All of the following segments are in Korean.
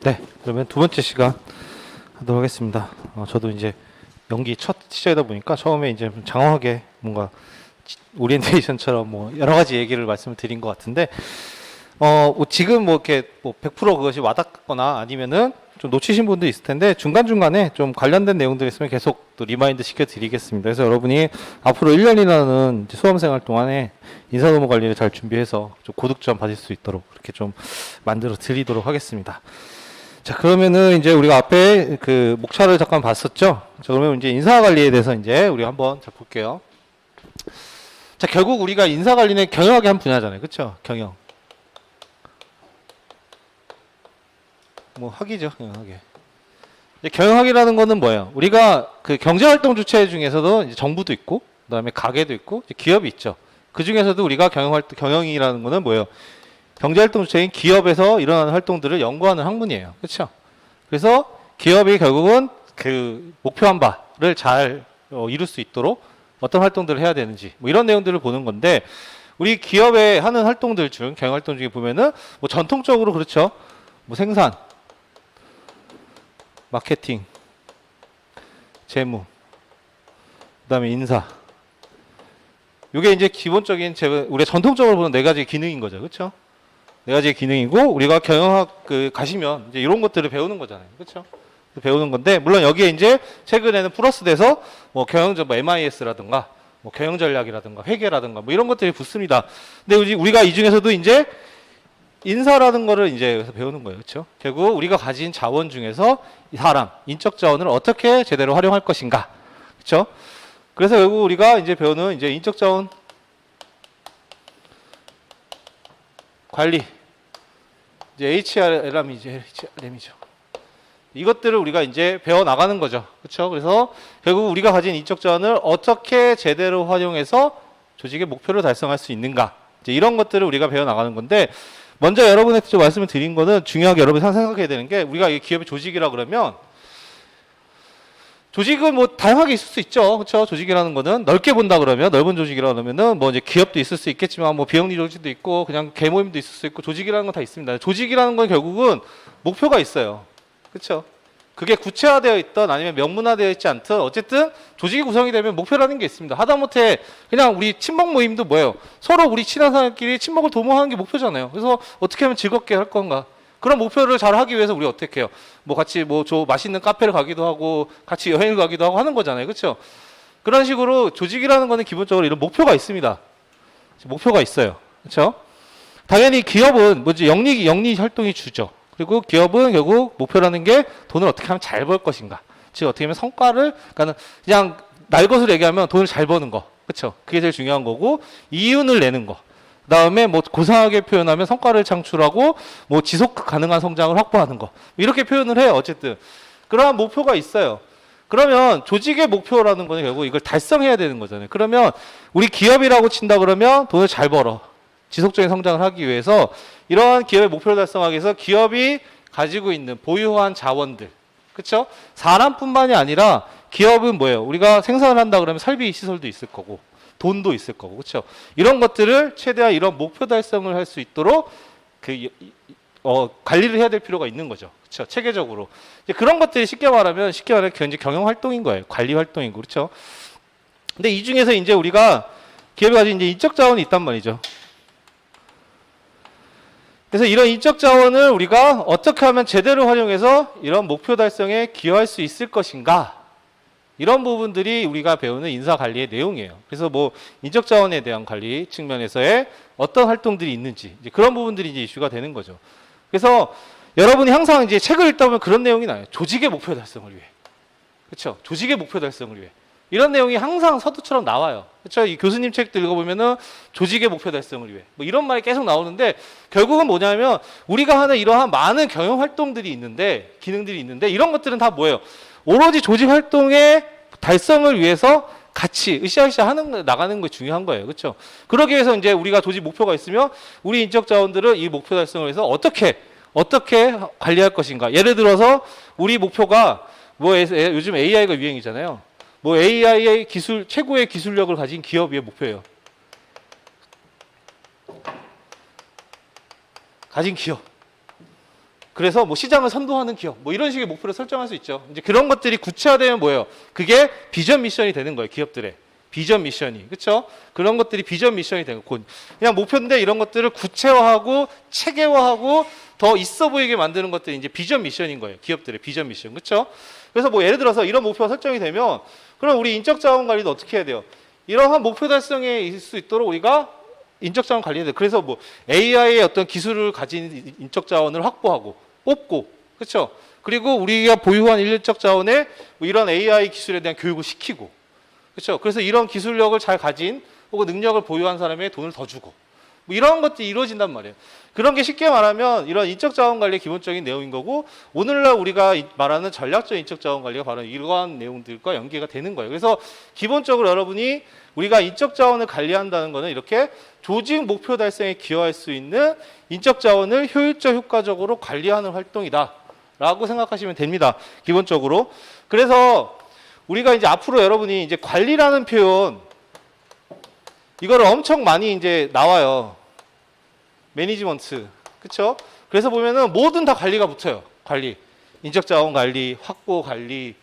네, 그러면 두 번째 시간 하도록 하겠습니다. 저도 이제 연기 첫 시작이다 보니까 처음에 이제 좀 장황하게 뭔가 오리엔테이션처럼 뭐 여러 가지 얘기를 말씀을 드린 것 같은데, 뭐 지금 뭐 이렇게 뭐 100% 그것이 와닿거나 아니면은 좀 놓치신 분도 있을 텐데 중간중간에 좀 관련된 내용들이 있으면 계속 또 리마인드 시켜드리겠습니다. 그래서 여러분이 앞으로 1년이라는 수험생활 동안에 인사노무 관리를 잘 준비해서 좀 고득점 받을 수 있도록 그렇게 좀 만들어 드리도록 하겠습니다. 자, 그러면은 이제 우리가 앞에 그 목차를 잠깐 봤었죠? 자, 그러면 이제 인사관리에 대해서 이제 우리가 한번 자 볼게요. 자, 결국 우리가 인사관리는 경영학의 한 분야잖아요. 그쵸? 경영. 뭐 학이죠, 경영학이. 경영학이라는 거는 뭐예요? 우리가 그 경제활동 주체 중에서도 이제 정부도 있고, 그다음에 가게도 있고, 기업이 있죠. 그 중에서도 우리가 경영이라는 거는 뭐예요? 경제활동 주체인 기업에서 일어나는 활동들을 연구하는 학문이에요. 그렇죠? 그래서 기업이 결국은 그 목표한 바를 잘 이룰 수 있도록 어떤 활동들을 해야 되는지 뭐 이런 내용들을 보는 건데, 우리 기업에 하는 활동들 중 경영활동 중에 보면은 뭐 전통적으로 그렇죠. 뭐 생산, 마케팅, 재무, 그다음에 인사. 이게 이제 기본적인 우리가 전통적으로 보는 네 가지 기능인 거죠. 그렇죠? 네 가지의 기능이고, 우리가 경영학 가시면 이제 이런 것들을 배우는 거잖아요. 그렇죠? 배우는 건데, 물론 여기에 이제 최근에는 플러스돼서 뭐 경영적 뭐 MIS라든가 뭐 경영 전략이라든가 회계라든가 뭐 이런 것들이 붙습니다. 근데 우리가 이 중에서도 이제 인사라는 거를 이제 여기서 배우는 거예요. 그렇죠? 결국 우리가 가진 자원 중에서 이 사람, 인적 자원을 어떻게 제대로 활용할 것인가. 그렇죠? 그래서 결국 우리가 이제 배우는 이제 인적 자원 관리, 이제 HRM이죠. 이것들을 우리가 이제 배워 나가는 거죠. 그렇죠? 그래서 결국 우리가 가진 인적 자원을 어떻게 제대로 활용해서 조직의 목표를 달성할 수 있는가. 이제 이런 것들을 우리가 배워 나가는 건데, 먼저 여러분한테 좀 말씀을 드린 거는 중요하게 여러분이 생각해야 되는 게, 우리가 이 기업의 조직이라 그러면 조직은 뭐 다양하게 있을 수 있죠. 그렇죠? 조직이라는 거는 넓게 본다 그러면, 넓은 조직이라 그러면은 뭐 이제 기업도 있을 수 있겠지만 뭐 비영리 조직도 있고 그냥 개모임도 있을 수 있고, 조직이라는 건 다 있습니다. 조직이라는 건 결국은 목표가 있어요. 그렇죠? 그게 구체화되어 있던 아니면 명문화되어 있지 않든 어쨌든 조직이 구성이 되면 목표라는 게 있습니다. 하다못해 그냥 우리 친목 모임도 뭐예요? 서로 우리 친한 사람끼리 친목을 도모하는 게 목표잖아요. 그래서 어떻게 하면 즐겁게 할 건가? 그런 목표를 잘 하기 위해서 우리 어떻게 해요? 뭐 같이 뭐 맛있는 카페를 가기도 하고 같이 여행을 가기도 하고 하는 거잖아요. 그렇죠? 그런 식으로 조직이라는 거는 기본적으로 이런 목표가 있습니다. 목표가 있어요. 그렇죠? 당연히 기업은 뭐지 영리 활동이 주죠. 그리고 기업은 결국 목표라는 게 돈을 어떻게 하면 잘 벌 것인가. 즉 어떻게 하면 성과를, 그러니까 그냥 날 것으로 얘기하면 돈을 잘 버는 거. 그렇죠? 그게 제일 중요한 거고, 이윤을 내는 거. 그다음에 뭐 고상하게 표현하면 성과를 창출하고 뭐 지속 가능한 성장을 확보하는 거. 이렇게 표현을 해요. 어쨌든 그러한 목표가 있어요. 그러면 조직의 목표라는 거는 결국 이걸 달성해야 되는 거잖아요. 그러면 우리 기업이라고 친다 그러면 돈을 잘 벌어. 지속적인 성장을 하기 위해서 이러한 기업의 목표를 달성하기 위해서 기업이 가지고 있는 보유한 자원들, 그렇죠? 사람뿐만이 아니라 기업은 뭐예요? 우리가 생산을 한다 그러면 설비 시설도 있을 거고 돈도 있을 거고, 그렇죠? 이런 것들을 최대한 이런 목표 달성을 할 수 있도록 관리를 해야 될 필요가 있는 거죠, 그렇죠? 체계적으로 이제 그런 것들이 쉽게 말하면 이제 경영 활동인 거예요, 관리 활동이고, 그렇죠? 근데 이 중에서 이제 우리가 기업이 가진 이제 인적 자원이 있단 말이죠. 그래서 이런 인적 자원을 우리가 어떻게 하면 제대로 활용해서 이런 목표 달성에 기여할 수 있을 것인가, 이런 부분들이 우리가 배우는 인사 관리의 내용이에요. 그래서 뭐 인적 자원에 대한 관리 측면에서의 어떤 활동들이 있는지, 이제 그런 부분들이 이제 이슈가 되는 거죠. 그래서 여러분이 항상 이제 책을 읽다 보면 그런 내용이 나와요. 조직의 목표 달성을 위해. 그렇죠? 조직의 목표 달성을 위해. 이런 내용이 항상 서두처럼 나와요. 그렇죠? 이 교수님 책도 읽어보면은 조직의 목표 달성을 위해. 뭐 이런 말이 계속 나오는데, 결국은 뭐냐면 우리가 하는 이러한 많은 경영 활동들이 있는데, 기능들이 있는데, 이런 것들은 다 뭐예요? 오로지 조직 활동의 달성을 위해서 같이 으쌰으쌰 나가는 게 중요한 거예요. 그렇죠? 그러기 위해서 이제 우리가 조직 목표가 있으면 우리 인적 자원들을 이 목표 달성을 위해서 어떻게 관리할 것인가. 예를 들어서 우리 목표가 뭐 요즘 AI가 유행이잖아요. 뭐 AI의 최고의 기술력을 가진 기업의 목표예요. 가진 기업. 그래서 뭐 시장을 선도하는 기업, 뭐 이런 식의 목표를 설정할 수 있죠. 이제 그런 것들이 구체화되면 뭐예요? 그게 비전 미션이 되는 거예요. 기업들의 비전 미션이, 그렇죠? 그런 것들이 비전 미션이 되는 거. 그냥 목표인데 이런 것들을 구체화하고 체계화하고 더 있어 보이게 만드는 것들이 이제 비전 미션인 거예요. 기업들의 비전 미션, 그렇죠? 그래서 뭐 예를 들어서 이런 목표가 설정이 되면 그럼 우리 인적 자원 관리도 어떻게 해야 돼요? 이러한 목표 달성에 있을 수 있도록 우리가 인적 자원 관리해야 돼요. 그래서 뭐 AI의 어떤 기술을 가진 인적 자원을 확보하고 뽑고, 그렇죠? 그리고 우리가 보유한 인적 자원에 뭐 이런 AI 기술에 대한 교육을 시키고, 그렇죠? 그래서 이런 기술력을 잘 가진 혹은 능력을 보유한 사람에게 돈을 더 주고, 뭐 이런 것들이 이루어진단 말이에요. 그런 게 쉽게 말하면 이런 인적 자원 관리의 기본적인 내용인 거고, 오늘날 우리가 말하는 전략적 인적 자원 관리가 바로 이러한 내용들과 연계가 되는 거예요. 그래서 기본적으로 여러분이 우리가 인적 자원을 관리한다는 거는 이렇게 조직 목표 달성에 기여할 수 있는 인적 자원을 효율적 효과적으로 관리하는 활동이다 라고 생각하시면 됩니다. 기본적으로. 그래서 우리가 이제 앞으로 여러분이 이제 관리라는 표현 이거를 엄청 많이 이제 나와요. 매니지먼트, 그렇죠? 그래서 보면은 뭐든 다 관리가 붙어요. 관리, 인적 자원 관리, 확보 관리,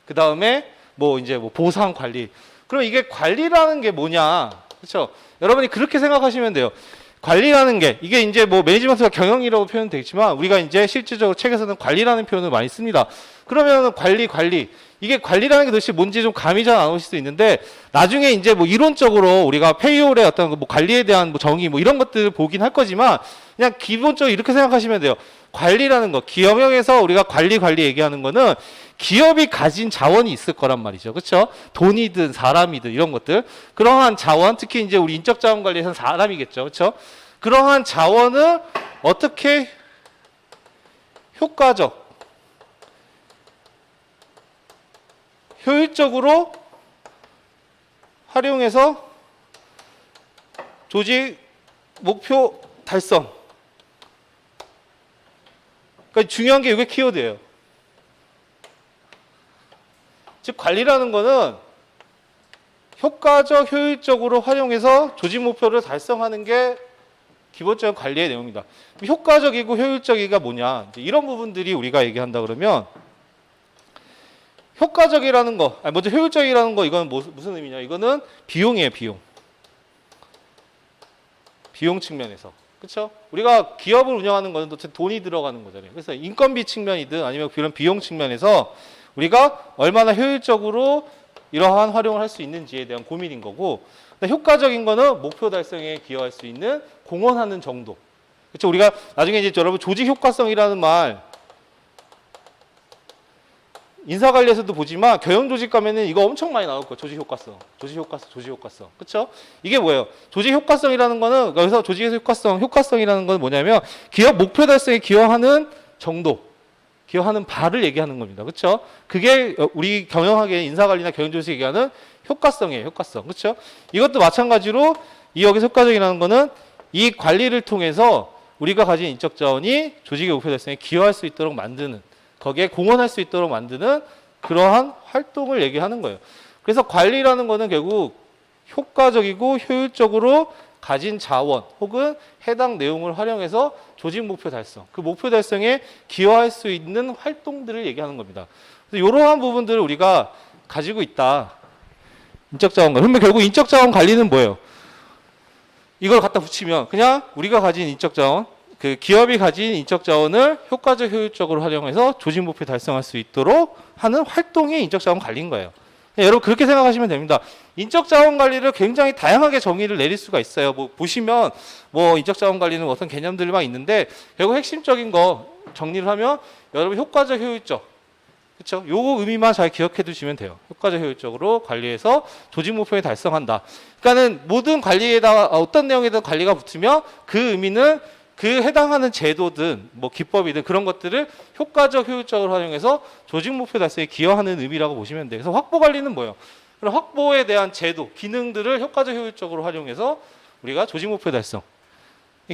그 다음에 뭐 이제 뭐 보상 관리. 그럼 이게 관리라는 게 뭐냐, 그렇죠? 여러분이 그렇게 생각하시면 돼요. 관리라는 게 이게 이제 뭐 매니지먼트가 경영이라고 표현되겠지만 우리가 이제 실질적으로 책에서는 관리라는 표현을 많이 씁니다. 그러면 관리 이게 관리라는 게 도대체 뭔지 좀 감이 잘 안 오실 수 있는데 나중에 이제 뭐 이론적으로 우리가 페이올의 어떤 뭐 관리에 대한 뭐 정의 뭐 이런 것들을 보긴 할 거지만 그냥 기본적으로 이렇게 생각하시면 돼요. 관리라는 거, 기업형에서 우리가 관리 얘기하는 거는 기업이 가진 자원이 있을 거란 말이죠. 그렇죠? 돈이든 사람이든 이런 것들. 그러한 자원, 특히 이제 우리 인적 자원 관리에서는 사람이겠죠. 그렇죠? 그러한 자원을 어떻게 효과적, 효율적으로 활용해서 조직 목표 달성. 그러니까 중요한 게 이게 키워드예요. 즉 관리라는 거는 효과적, 효율적으로 활용해서 조직 목표를 달성하는 게 기본적인 관리의 내용입니다. 효과적이고 효율적이가 뭐냐? 이런 부분들이 우리가 얘기한다 그러면 효과적이라는 거, 먼저 효율적이라는 거 이건 무슨 의미냐? 이거는 비용이에요, 비용. 비용 측면에서. 그렇죠? 우리가 기업을 운영하는 거는 도대체 돈이 들어가는 거잖아요. 그래서 인건비 측면이든 아니면 그런 비용 측면에서 우리가 얼마나 효율적으로 이러한 활용을 할 수 있는지에 대한 고민인 거고, 효과적인 거는 목표 달성에 기여할 수 있는 공헌하는 정도. 그렇죠? 우리가 나중에 이제 여러분 조직 효과성이라는 말 인사 관리에서도 보지만 경영 조직 가면은 이거 엄청 많이 나올 거예요. 조직 효과성. 그렇죠? 이게 뭐예요? 조직 효과성이라는 거는 여기서 조직에서 효과성이라는 건 뭐냐면 기업 목표 달성에 기여하는 정도, 기여하는 바를 얘기하는 겁니다. 그렇죠? 그게 우리 경영학의 인사 관리나 경영 조직이 얘기하는 효과성이에요. 효과성. 그렇죠? 이것도 마찬가지로 이 여기서 효과적이라는 거는 이 관리를 통해서 우리가 가진 인적 자원이 조직의 목표 달성에 기여할 수 있도록 만드는, 거기에 공헌할 수 있도록 만드는 그러한 활동을 얘기하는 거예요. 그래서 관리라는 거는 결국 효과적이고 효율적으로 가진 자원 혹은 해당 내용을 활용해서 조직 목표 달성, 그 목표 달성에 기여할 수 있는 활동들을 얘기하는 겁니다. 그래서 이러한 부분들을 우리가 가지고 있다. 인적 자원 관리. 그러면 결국 인적 자원 관리는 뭐예요? 이걸 갖다 붙이면 그냥 우리가 가진 인적 자원, 그 기업이 가진 인적 자원을 효과적 효율적으로 활용해서 조직 목표 달성할 수 있도록 하는 활동이 인적 자원 관리인 거예요. 여러분 그렇게 생각하시면 됩니다. 인적 자원 관리를 굉장히 다양하게 정의를 내릴 수가 있어요. 뭐 보시면 뭐 인적 자원 관리는 어떤 개념들만 있는데 결국 핵심적인 거 정리를 하면 여러분 효과적 효율적, 그렇죠? 요거 의미만 잘 기억해 두시면 돼요. 효과적 효율적으로 관리해서 조직 목표에 달성한다. 그러니까는 모든 관리에다가 어떤 내용에든 관리가 붙으면 그 의미는 그 해당하는 제도든 뭐 기법이든 그런 것들을 효과적 효율적으로 활용해서 조직 목표 달성에 기여하는 의미라고 보시면 돼요. 그래서 확보 관리는 뭐예요? 그럼 확보에 대한 제도, 기능들을 효과적 효율적으로 활용해서 우리가 조직 목표 달성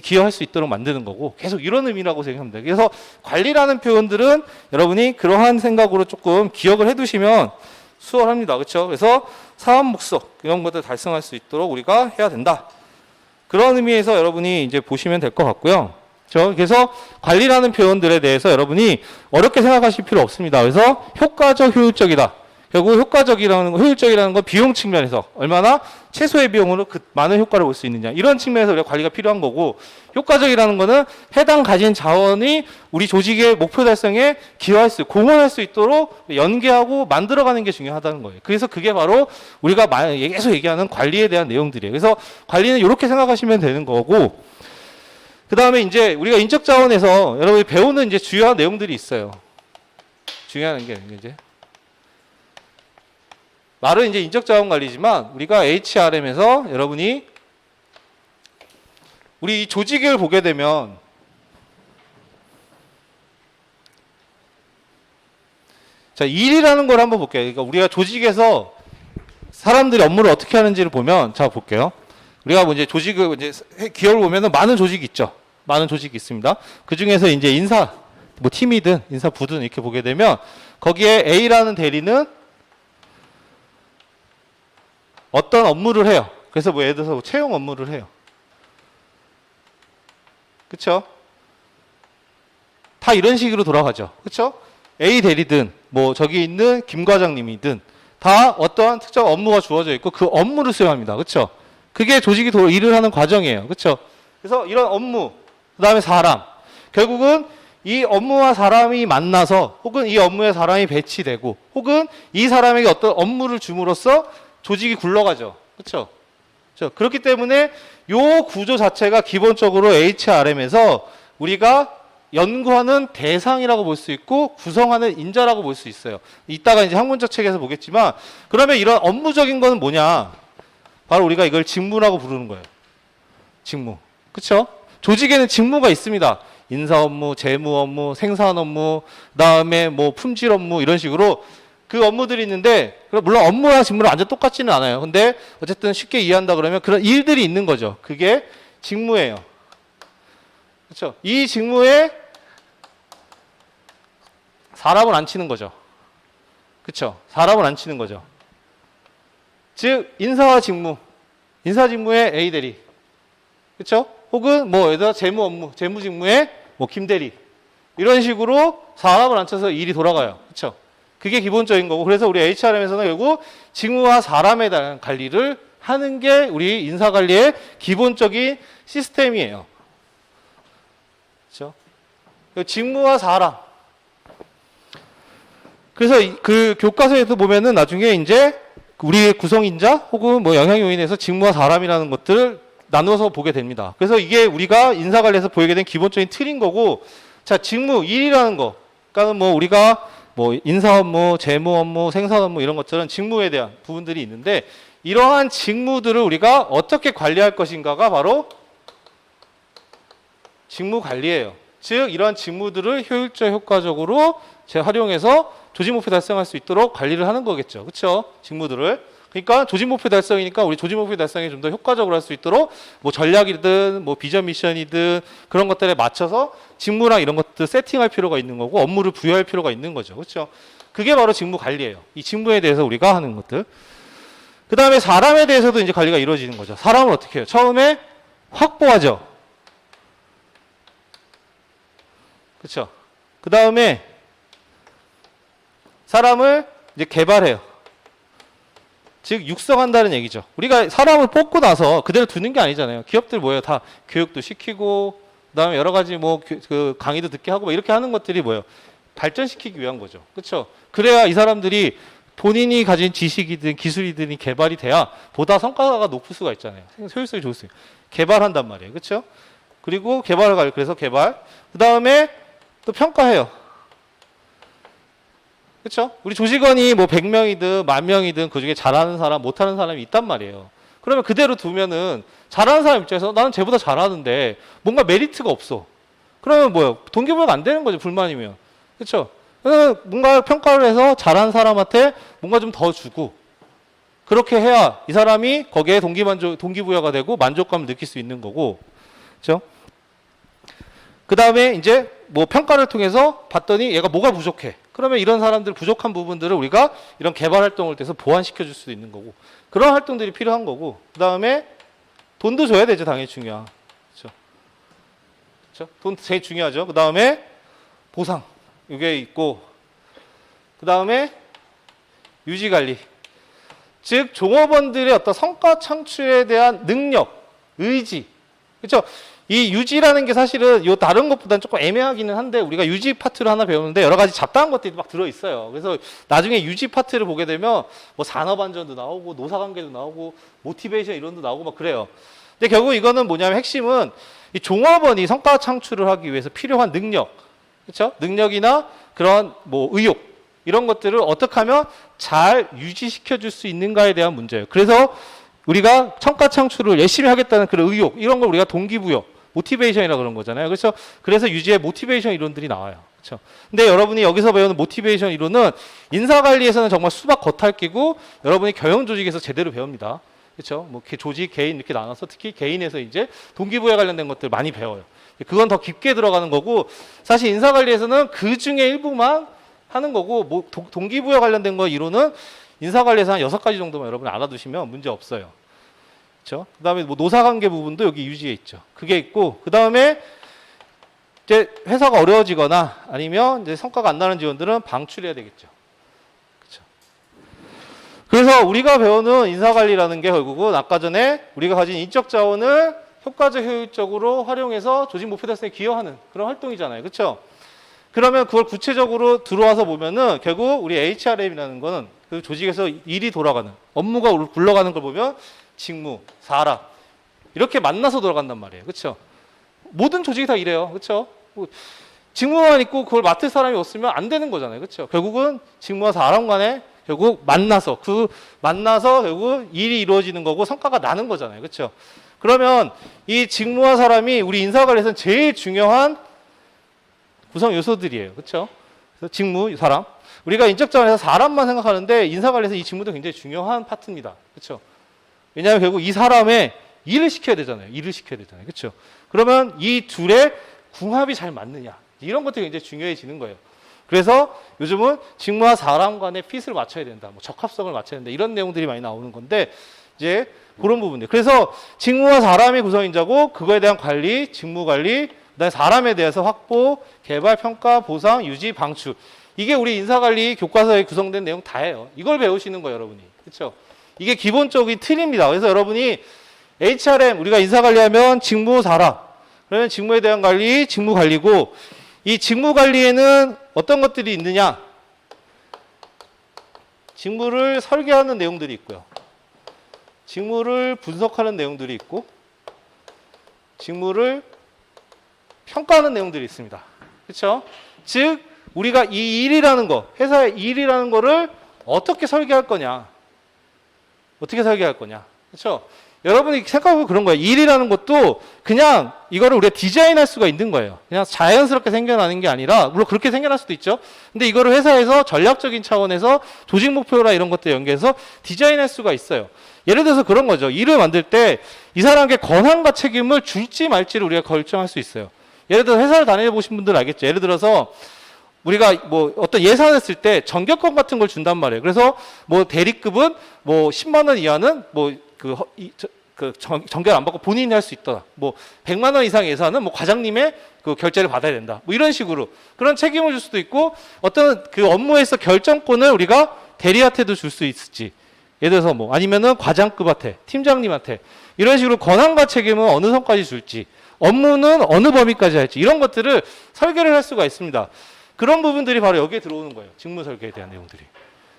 기여할 수 있도록 만드는 거고 계속 이런 의미라고 생각합니다. 그래서 관리라는 표현들은 여러분이 그러한 생각으로 조금 기억을 해두시면 수월합니다. 그렇죠? 그래서 사업 목적 이런 것들 달성할 수 있도록 우리가 해야 된다. 그런 의미에서 여러분이 이제 보시면 될 것 같고요. 그래서 관리라는 표현들에 대해서 여러분이 어렵게 생각하실 필요 없습니다. 그래서 효과적, 효율적이다. 결국 효율적이라는 건 비용 측면에서 얼마나 최소의 비용으로 그 많은 효과를 볼 수 있느냐. 이런 측면에서 우리가 관리가 필요한 거고, 효과적이라는 거는 해당 가진 자원이 우리 조직의 목표 달성에 기여할 수, 공헌할 수 있도록 연계하고 만들어가는 게 중요하다는 거예요. 그래서 그게 바로 우리가 계속 얘기하는 관리에 대한 내용들이에요. 그래서 관리는 이렇게 생각하시면 되는 거고, 그 다음에 이제 우리가 인적 자원에서 여러분이 배우는 이제 주요한 내용들이 있어요. 중요한 게 이제 말은 이제 인적 자원 관리지만 우리가 HRM에서 여러분이 우리 이 조직을 보게 되면 자, 일이라는 걸 한번 볼게요. 그러니까 우리가 조직에서 사람들이 업무를 어떻게 하는지를 보면 자 볼게요. 우리가 뭐 이제 조직을 이제 기업을 보면은 많은 조직이 있죠. 많은 조직이 있습니다. 그 중에서 이제 인사 뭐 팀이든 인사부든 이렇게 보게 되면 거기에 A라는 대리는 어떤 업무를 해요. 그래서 뭐 예를 들어서 뭐 채용 업무를 해요. 그쵸? 다 이런 식으로 돌아가죠. 그쵸? A 대리든 뭐 저기 있는 김 과장님이든 다 어떠한 특정 업무가 주어져 있고 그 업무를 수행합니다. 그쵸? 그게 조직이 일을 하는 과정이에요. 그쵸? 그래서 이런 업무, 그 다음에 사람. 결국은 이 업무와 사람이 만나서 혹은 이 업무에 사람이 배치되고 혹은 이 사람에게 어떤 업무를 줌으로써 조직이 굴러가죠. 그렇죠? 그렇기 때문에 이 구조 자체가 기본적으로 HRM에서 우리가 연구하는 대상이라고 볼 수 있고 구성하는 인자라고 볼 수 있어요. 이따가 이제 학문적 책에서 보겠지만 그러면 이런 업무적인 거는 뭐냐? 바로 우리가 이걸 직무라고 부르는 거예요. 직무. 그렇죠? 조직에는 직무가 있습니다. 인사 업무, 재무 업무, 생산 업무, 그다음에 뭐 품질 업무 이런 식으로 그 업무들이 있는데 물론 업무랑 직무랑 완전 똑같지는 않아요. 근데 어쨌든 쉽게 이해한다 그러면 그런 일들이 있는 거죠. 그게 직무예요. 그렇죠? 이 직무에 사람을 안 치는 거죠. 그렇죠? 사람을 안 치는 거죠. 즉 인사와 직무, 인사 직무에 A 대리, 그렇죠? 혹은 뭐 예를 들어 재무 업무, 재무 직무에 뭐 김 대리 이런 식으로 사람을 안 쳐서 일이 돌아가요. 그렇죠? 그게 기본적인 거고 그래서 우리 HRM에서는 결국 직무와 사람에 대한 관리를 하는 게 우리 인사관리의 기본적인 시스템이에요. 그렇죠? 직무와 사람. 그래서 그 교과서에도 보면은 나중에 이제 우리의 구성인자 혹은 뭐 영향요인에서 직무와 사람이라는 것들을 나누어서 보게 됩니다. 그래서 이게 우리가 인사관리에서 보이게 된 기본적인 틀인 거고 자, 직무, 일이라는 거. 그러니까 뭐 우리가 뭐 인사 업무, 재무 업무, 생산 업무 이런 것들은 직무에 대한 부분들이 있는데 이러한 직무들을 우리가 어떻게 관리할 것인가가 바로 직무 관리예요. 즉 이러한 직무들을 효율적, 효과적으로 재활용해서 조직 목표 달성할 수 있도록 관리를 하는 거겠죠. 그렇죠? 직무들을. 그러니까 조직 목표 달성이니까 우리 조직 목표 달성이 좀 더 효과적으로 할 수 있도록 뭐 전략이든 뭐 비전 미션이든 그런 것들에 맞춰서 직무랑 이런 것들 세팅할 필요가 있는 거고 업무를 부여할 필요가 있는 거죠. 그렇죠? 그게 바로 직무 관리예요. 이 직무에 대해서 우리가 하는 것들. 그 다음에 사람에 대해서도 이제 관리가 이루어지는 거죠. 사람을 어떻게 해요? 처음에 확보하죠. 그렇죠? 그 다음에 사람을 이제 개발해요. 즉 육성한다는 얘기죠. 우리가 사람을 뽑고 나서 그대로 두는 게 아니잖아요. 기업들 뭐예요? 다 교육도 시키고 그다음에 여러 가지 뭐 그 강의도 듣게 하고 뭐 이렇게 하는 것들이 뭐예요? 발전시키기 위한 거죠. 그렇죠? 그래야 이 사람들이 본인이 가진 지식이든 기술이든 개발이 돼야 보다 성과가 높을 수가 있잖아요. 효율성이 좋을 수 있어요. 개발한단 말이에요. 그렇죠? 그리고 개발을 가요. 그래서 개발. 그다음에 또 평가해요. 그렇죠? 우리 조직원이 뭐 100명이든 10,000명이든 그중에 잘하는 사람, 못하는 사람이 있단 말이에요. 그러면 그대로 두면은 잘하는 사람 입장에서 나는 쟤보다 잘하는데 뭔가 메리트가 없어. 그러면 뭐예요? 동기부여가 안 되는 거죠. 불만이면. 그렇죠? 뭔가 평가를 해서 잘하는 사람한테 뭔가 좀 더 주고 그렇게 해야 이 사람이 거기에 동기부여가 되고 만족감을 느낄 수 있는 거고. 그렇죠? 그 다음에 이제 뭐 평가를 통해서 봤더니 얘가 뭐가 부족해. 그러면 이런 사람들 부족한 부분들을 우리가 이런 개발 활동을 통해서 보완시켜 줄 수도 있는 거고 그런 활동들이 필요한 거고 그 다음에 돈도 줘야 되죠. 당연히 중요한. 그렇죠? 그렇죠? 돈 제일 중요하죠. 그 다음에 보상 이게 있고, 그 다음에 유지 관리. 즉 종업원들의 어떤 성과 창출에 대한 능력, 의지, 그렇죠? 이 유지라는 게 사실은 요 다른 것보다는 조금 애매하기는 한데 우리가 유지 파트를 하나 배우는데 여러 가지 잡다한 것들이 막 들어 있어요. 그래서 나중에 유지 파트를 보게 되면 뭐 산업안전도 나오고 노사관계도 나오고 모티베이션 이론도 나오고 막 그래요. 근데 결국 이거는 뭐냐면 핵심은 이 종업원이 성과 창출을 하기 위해서 필요한 능력, 그렇죠? 능력이나 그런 뭐 의욕 이런 것들을 어떻게 하면 잘 유지시켜 줄 수 있는가에 대한 문제예요. 그래서 우리가 성과 창출을 열심히 하겠다는 그런 의욕 이런 걸 우리가 동기부여 모티베이션이라 그런 거잖아요. 그래서 유지의 모티베이션 이론들이 나와요. 그렇죠? 근데 여러분이 여기서 배우는 모티베이션 이론은 인사관리에서는 정말 수박 겉핥기고 여러분이 경영 조직에서 제대로 배웁니다. 그렇죠? 뭐 조직, 개인 이렇게 나눠서 특히 개인에서 이제 동기부여 관련된 것들 많이 배워요. 그건 더 깊게 들어가는 거고 사실 인사관리에서는 그 중에 일부만 하는 거고 뭐 동기부여 관련된 거 이론은 인사관리에서 한 6가지 정도만 여러분 알아두시면 문제 없어요. 그렇죠? 그다음에 뭐 노사관계 부분도 여기 유지에 있죠. 그게 있고 그다음에 이제 회사가 어려워지거나 아니면 이제 성과가 안 나는 지원들은 방출해야 되겠죠. 그렇죠? 그래서 우리가 배우는 인사관리라는 게 결국은 아까 전에 우리가 가진 인적 자원을 효과적 효율적으로 활용해서 조직 목표 달성에 기여하는 그런 활동이잖아요. 그렇죠? 그러면 그걸 구체적으로 들어와서 보면은 결국 우리 HRM이라는 거는 그 조직에서 일이 돌아가는 업무가 굴러가는 걸 보면 직무, 사람 이렇게 만나서 돌아간단 말이에요. 그렇죠? 모든 조직이 다 이래요. 그렇죠? 직무만 있고 그걸 맡을 사람이 없으면 안 되는 거잖아요. 그렇죠? 결국은 직무와 사람 간에 결국 만나서 결국 일이 이루어지는 거고 성과가 나는 거잖아요. 그렇죠? 그러면 이 직무와 사람이 우리 인사관리에서는 제일 중요한 구성 요소들이에요. 그렇죠? 그래서 직무, 사람. 우리가 인적자원에서 사람만 생각하는데 인사관리에서 이 직무도 굉장히 중요한 파트입니다. 그렇죠? 왜냐하면 결국 이 사람의 일을 시켜야 되잖아요. 그렇죠? 그러면 이 둘의 궁합이 잘 맞느냐. 이런 것들이 굉장히 중요해지는 거예요. 그래서 요즘은 직무와 사람 간의 핏을 맞춰야 된다. 뭐 적합성을 맞춰야 된다. 이런 내용들이 많이 나오는 건데 이제 그런 부분들. 그래서 직무와 사람이 구성인자고 그거에 대한 관리, 직무 관리, 그다음에 사람에 대해서 확보, 개발, 평가, 보상, 유지, 방출. 이게 우리 인사관리 교과서에 구성된 내용 다예요. 이걸 배우시는 거예요, 여러분이. 그렇죠? 이게 기본적인 틀입니다. 그래서 여러분이 HRM 우리가 인사관리하면 직무, 사람. 그러면 직무에 대한 관리, 직무 관리고 이 직무 관리에는 어떤 것들이 있느냐? 직무를 설계하는 내용들이 있고요. 직무를 분석하는 내용들이 있고 직무를 평가하는 내용들이 있습니다. 그렇죠? 즉 우리가 이 일이라는 거, 회사의 일이라는 거를 어떻게 설계할 거냐? 그렇죠? 여러분이 생각해보면 그런 거예요. 일이라는 것도 그냥 이거를 우리가 디자인할 수가 있는 거예요. 그냥 자연스럽게 생겨나는 게 아니라 물론 그렇게 생겨날 수도 있죠. 근데 이거를 회사에서 전략적인 차원에서 조직 목표나 이런 것들 연계해서 디자인할 수가 있어요. 예를 들어서 그런 거죠. 일을 만들 때 이 사람에게 권한과 책임을 줄지 말지를 우리가 결정할 수 있어요. 예를 들어 회사를 다녀보신 분들은 알겠죠. 예를 들어서 우리가 뭐 어떤 예산을 쓸 때 전격권 같은 걸 준단 말이에요. 그래서 뭐 대리급은 뭐 10만 원 이하는 뭐 전결 안 받고 본인이 할 수 있다. 뭐 100만 원 이상 예산은 뭐 과장님의 그 결제를 받아야 된다. 뭐 이런 식으로 그런 책임을 줄 수도 있고 어떤 그 업무에서 결정권을 우리가 대리한테도 줄 수 있을지. 예를 들어서 뭐 아니면은 과장급한테, 팀장님한테 이런 식으로 권한과 책임은 어느 선까지 줄지, 업무는 어느 범위까지 할지 이런 것들을 설계를 할 수가 있습니다. 그런 부분들이 바로 여기에 들어오는 거예요. 직무 설계에 대한 내용들이.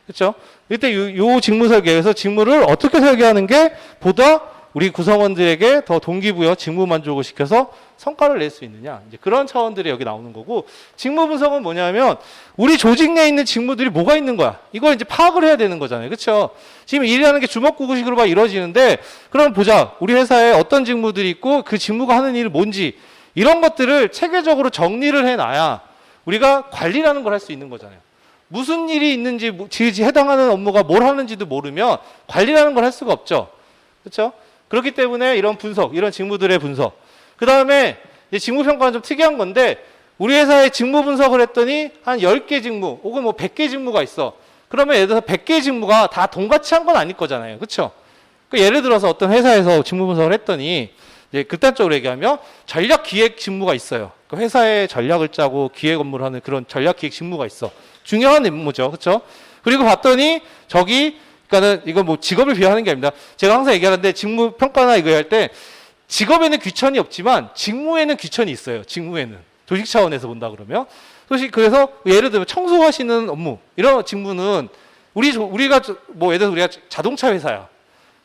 그렇죠? 이때 요 직무 설계에서 직무를 어떻게 설계하는 게 보다 우리 구성원들에게 더 동기부여, 직무 만족을 시켜서 성과를 낼 수 있느냐. 이제 그런 차원들이 여기 나오는 거고 직무 분석은 뭐냐면 우리 조직 내에 있는 직무들이 뭐가 있는 거야. 이걸 이제 파악을 해야 되는 거잖아요. 그렇죠? 지금 일이라는 게 주먹구구식으로 막 이루어지는데 그럼 보자. 우리 회사에 어떤 직무들이 있고 그 직무가 하는 일이 뭔지 이런 것들을 체계적으로 정리를 해놔야 우리가 관리라는 걸 할 수 있는 거잖아요. 무슨 일이 있는지, 해당하는 업무가 뭘 하는지도 모르면 관리라는 걸 할 수가 없죠. 그렇죠? 그렇기 때문에 이런 분석, 이런 직무들의 분석. 그 다음에 직무평가는 좀 특이한 건데 우리 회사에 직무 분석을 했더니 한 10개 직무 혹은 뭐 100개 직무가 있어. 그러면 예를 들어서 100개 직무가 다 동같이 한 건 아닐 거잖아요. 그렇죠? 그러니까 예를 들어서 어떤 회사에서 직무 분석을 했더니 이제 극단적으로 얘기하면 전략 기획 직무가 있어요. 그 회사의 전략을 짜고 기획 업무를 하는 그런 전략 기획 직무가 있어. 중요한 임무죠. 그렇죠? 그리고 봤더니 저기 그러니까는 이거 뭐 직업을 비하하는 게 아닙니다. 제가 항상 얘기하는데 직무 평가나 이거 할 때 직업에는 귀천이 없지만 직무에는 귀천이 있어요. 직무에는. 조직 차원에서 본다 그러면. 그래서 예를 들면 청소하시는 업무 이런 직무는 우리가 뭐 예를 들어서 우리가 자동차 회사야.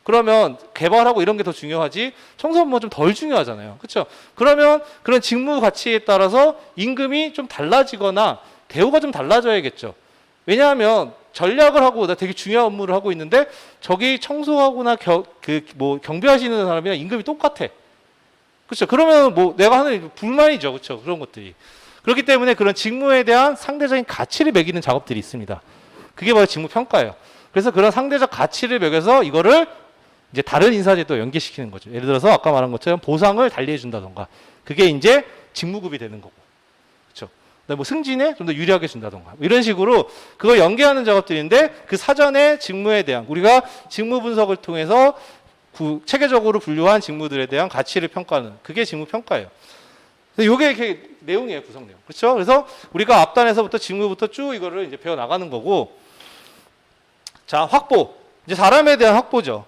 그러면 개발하고 이런 게 더 중요하지 청소 업무가 좀 덜 중요하잖아요. 그렇죠? 그러면 그런 직무 가치에 따라서 임금이 좀 달라지거나 대우가 좀 달라져야겠죠. 왜냐하면 전략을 하고 나 되게 중요한 업무를 하고 있는데 저기 청소하거나 경비하시는 사람이랑 임금이 똑같아. 그렇죠? 그러면 뭐 내가 하는 불만이죠. 그렇죠? 그런 것들이. 그렇기 때문에 그런 직무에 대한 상대적인 가치를 매기는 작업들이 있습니다. 그게 바로 직무 평가예요. 그래서 그런 상대적 가치를 매겨서 이거를 이제 다른 인사제도 연계시키는 거죠. 예를 들어서 아까 말한 것처럼 보상을 달리해 준다던가. 그게 이제 직무급이 되는 거고. 그렇죠? 뭐 승진에 좀 더 유리하게 준다던가. 이런 식으로 그걸 연계하는 작업들인데 그 사전에 직무에 대한 우리가 직무 분석을 통해서 체계적으로 분류한 직무들에 대한 가치를 평가하는 그게 직무 평가예요. 이게 이렇게 내용이에요, 구성 내용. 그렇죠? 그래서 우리가 앞단에서부터 직무부터 쭉 이거를 이제 배워 나가는 거고. 자, 확보. 이제 사람에 대한 확보죠.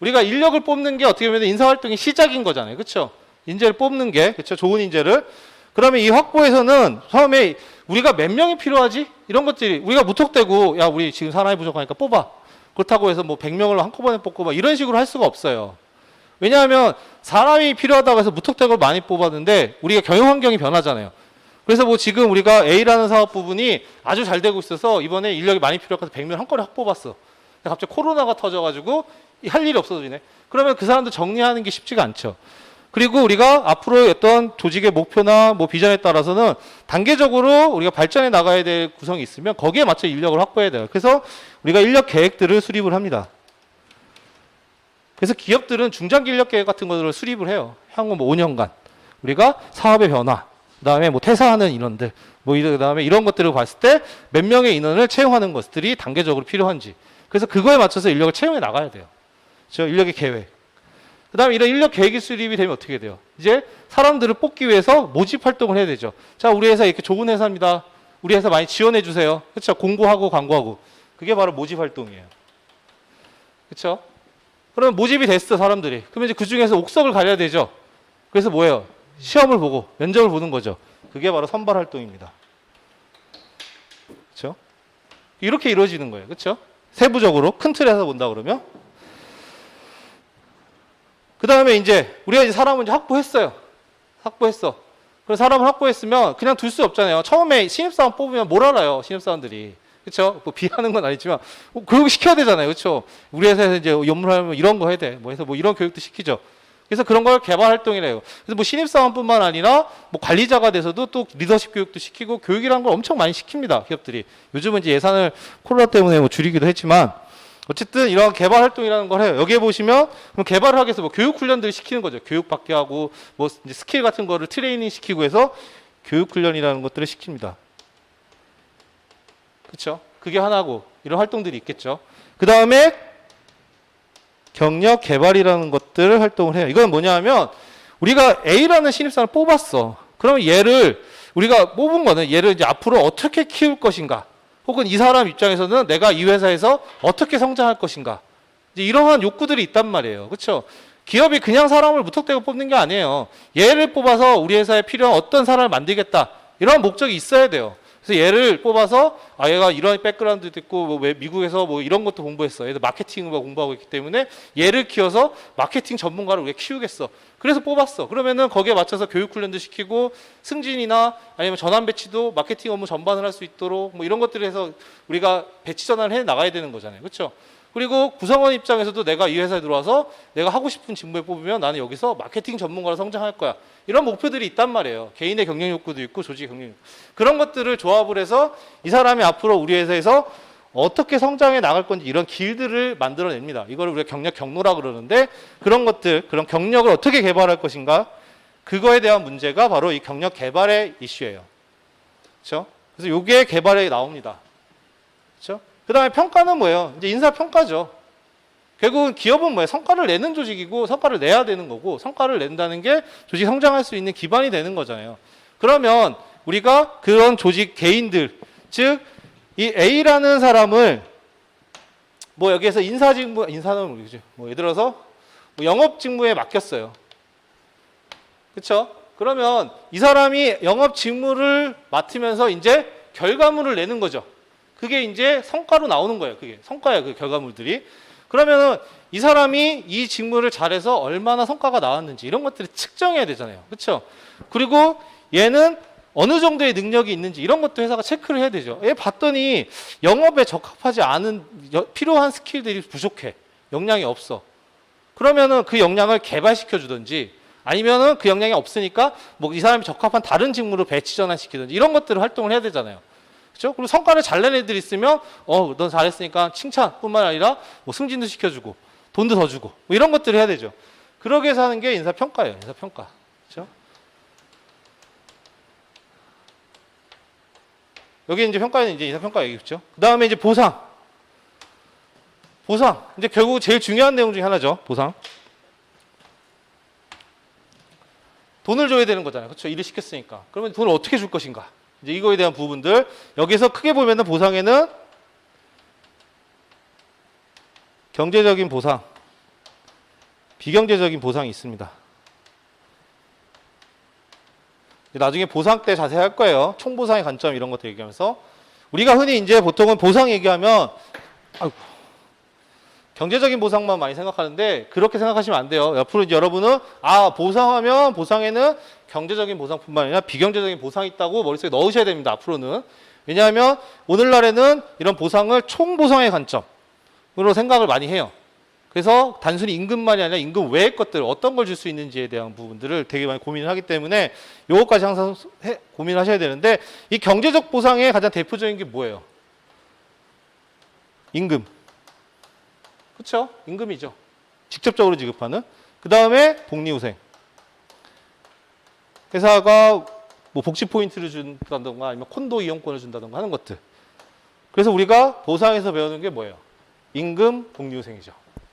우리가 인력을 뽑는 게 어떻게 보면 인사활동의 시작인 거잖아요. 그렇죠? 인재를 뽑는 게, 그렇죠? 좋은 인재를. 그러면 이 확보에서는 처음에 우리가 몇 명이 필요하지? 이런 것들이 우리가 무턱대고 야, 우리 지금 사람이 부족하니까 뽑아. 그렇다고 해서 뭐 100명을 한꺼번에 뽑고 막 이런 식으로 할 수가 없어요. 왜냐하면 사람이 필요하다고 해서 무턱대고 많이 뽑았는데 우리가 경영 환경이 변하잖아요. 그래서 뭐 지금 우리가 A라는 사업 부분이 아주 잘 되고 있어서 이번에 인력이 많이 필요해서 100명 한꺼번에 확 뽑았어. 갑자기 코로나가 터져가지고 할 일이 없어지네. 그러면 그 사람들 정리하는 게 쉽지가 않죠. 그리고 우리가 앞으로 어떤 조직의 목표나 뭐 비전에 따라서는 단계적으로 우리가 발전해 나가야 될 구성이 있으면 거기에 맞춰 인력을 확보해야 돼요. 그래서 우리가 인력 계획들을 수립을 합니다. 그래서 기업들은 중장기 인력 계획 같은 것들을 수립을 해요. 향후 뭐 5년간. 우리가 사업의 변화, 그 다음에 뭐 퇴사하는 인원들, 그 다음에 이런 것들을 봤을 때 몇 명의 인원을 채용하는 것들이 단계적으로 필요한지. 그래서 그거에 맞춰서 인력을 채용해 나가야 돼요. 인력의 계획. 그 다음에 이런 인력 계획이 수립이 되면 어떻게 돼요? 이제 사람들을 뽑기 위해서 모집 활동을 해야 되죠. 자, 우리 회사 이렇게 좋은 회사입니다. 우리 회사 많이 지원해 주세요. 그렇죠? 공고하고 광고하고. 그게 바로 모집 활동이에요. 그렇죠? 그러면 모집이 됐어, 사람들이. 그러면 이제 그 중에서 옥석을 가려야 되죠. 그래서 뭐예요? 시험을 보고 면접을 보는 거죠. 그게 바로 선발 활동입니다. 그렇죠? 이렇게 이루어지는 거예요. 그렇죠? 세부적으로 큰 틀에서 본다 그러면. 그 다음에 이제 우리가 이제 사람을 이제 확보했어요. 확보했어. 그래서 사람을 확보했으면 그냥 둘 수 없잖아요. 처음에 신입사원 뽑으면 뭘 알아요, 신입사원들이. 그렇죠? 뭐 비하는 건 아니지만 교육 시켜야 되잖아요. 그렇죠? 우리 회사에서 이제 연문하면 이런 거 해야 돼. 뭐 해서 뭐 이런 교육도 시키죠. 그래서 그런 걸 개발 활동이래요. 그래서 뭐 신입사원뿐만 아니라 뭐 관리자가 돼서도 또 리더십 교육도 시키고 교육이라는 걸 엄청 많이 시킵니다. 기업들이. 요즘은 이제 예산을 코로나 때문에 뭐 줄이기도 했지만 어쨌든 이런 개발 활동이라는 걸 해요. 여기에 보시면 그럼 개발을 하기 위해서 뭐 교육 훈련들을 시키는 거죠. 교육 받게 하고 뭐 이제 스킬 같은 거를 트레이닝 시키고 해서 교육 훈련이라는 것들을 시킵니다. 그렇죠? 그게 하나고 이런 활동들이 있겠죠. 그 다음에 경력 개발이라는 것들을 활동을 해요. 이건 뭐냐면 우리가 A라는 신입사원을 뽑았어. 그러면 얘를 우리가 뽑은 거는 얘를 이제 앞으로 어떻게 키울 것인가, 혹은 이 사람 입장에서는 내가 이 회사에서 어떻게 성장할 것인가, 이제 이러한 욕구들이 있단 말이에요. 그렇죠? 기업이 그냥 사람을 무턱대고 뽑는 게 아니에요. 얘를 뽑아서 우리 회사에 필요한 어떤 사람을 만들겠다, 이런 목적이 있어야 돼요. 그래서 얘를 뽑아서 얘가 이런 백그라운드도 있고 뭐 미국에서 뭐 이런 것도 공부했어. 얘도 마케팅을 공부하고 있기 때문에 얘를 키워서 마케팅 전문가를 우리가 키우겠어. 그래서 뽑았어. 그러면은 거기에 맞춰서 교육 훈련도 시키고 승진이나 아니면 전환 배치도 마케팅 업무 전반을 할 수 있도록 뭐 이런 것들을 해서 우리가 배치 전환을 해 나가야 되는 거잖아요. 그렇죠? 그리고 구성원 입장에서도 내가 이 회사에 들어와서 내가 하고 싶은 직무에 뽑으면 나는 여기서 마케팅 전문가로 성장할 거야. 이런 목표들이 있단 말이에요. 개인의 경영 욕구도 있고 조직의 경영 욕구. 그런 것들을 조합을 해서 이 사람이 앞으로 우리 회사에서 어떻게 성장해 나갈 건지 이런 길들을 만들어냅니다. 이걸 우리가 경력 경로라 그러는데 그런 것들, 그런 경력을 어떻게 개발할 것인가, 그거에 대한 문제가 바로 이 경력 개발의 이슈예요. 그렇죠? 그래서 이게 개발에 나옵니다. 그렇죠? 그 다음에 평가는 뭐예요? 이제 인사 평가죠. 결국은 기업은 뭐예요? 성과를 내는 조직이고 성과를 내야 되는 거고 성과를 낸다는 게 조직 성장할 수 있는 기반이 되는 거잖아요. 그러면 우리가 그런 조직 개인들, 즉 이 A라는 사람을 뭐 여기에서 인사는 모르겠죠. 뭐 예를 들어서 뭐 영업 직무에 맡겼어요. 그렇죠? 그러면 이 사람이 영업 직무를 맡으면서 이제 결과물을 내는 거죠. 그게 이제 성과로 나오는 거예요. 그게 성과예요. 그 결과물들이. 그러면은 이 사람이 이 직무를 잘해서 얼마나 성과가 나왔는지 이런 것들을 측정해야 되잖아요. 그렇죠? 그리고 얘는 어느 정도의 능력이 있는지 이런 것도 회사가 체크를 해야 되죠. 얘 봤더니 영업에 적합하지 않은 필요한 스킬들이 부족해. 역량이 없어. 그러면은 그 역량을 개발시켜 주든지 아니면은 그 역량이 없으니까 뭐 이 사람이 적합한 다른 직무로 배치 전환시키든지 이런 것들을 활동을 해야 되잖아요. 그렇죠? 그리고 성과를 잘 낸 애들 있으면 넌 잘했으니까 칭찬뿐만 아니라 뭐 승진도 시켜주고 돈도 더 주고 뭐 이런 것들을 해야 되죠. 그러기 위해서 하는 게 인사평가예요. 인사평가. 그렇죠? 여기 이제 평가는 이제 인사평가 얘기겠죠. 그 다음에 이제 보상. 보상. 이제 결국 제일 중요한 내용 중에 하나죠. 보상. 돈을 줘야 되는 거잖아요. 그렇죠? 일을 시켰으니까. 그러면 돈을 어떻게 줄 것인가? 이제 이거에 대한 부분들. 여기서 크게 보면은 보상에는 경제적인 보상, 비경제적인 보상이 있습니다. 나중에 보상 때 자세히 할 거예요. 총보상의 관점 이런 것들 얘기하면서. 우리가 흔히 이제 보통은 보상 얘기하면 경제적인 보상만 많이 생각하는데 그렇게 생각하시면 안 돼요. 앞으로 이제 여러분은 보상하면 보상에는 경제적인 보상뿐만 아니라 비경제적인 보상이 있다고 머릿속에 넣으셔야 됩니다. 앞으로는. 왜냐하면 오늘날에는 이런 보상을 총보상의 관점으로 생각을 많이 해요. 그래서 단순히 임금만이 아니라 임금 외의 것들 어떤 걸 줄 수 있는지에 대한 부분들을 되게 많이 고민을 하기 때문에 이것까지 항상 고민을 하셔야 되는데 이 경제적 보상의 가장 대표적인 게 뭐예요? 임금. 그렇죠? 임금이죠. 직접적으로 지급하는. 그 다음에 복리후생. 회사가 뭐 복지 포인트를 준다던가 아니면 콘도 이용권을 준다던가 하는 것들. 그래서 우리가 보상에서 배우는 게 뭐예요? 임금, 복리후생이죠.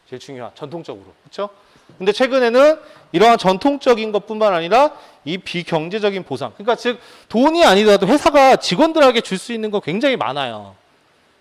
제일 중요한 전통적으로. 그렇죠? 근데 최근에는 이러한 전통적인 것뿐만 아니라 이 비경제적인 보상. 그러니까 즉 돈이 아니더라도 회사가 직원들에게 줄 수 있는 거 굉장히 많아요.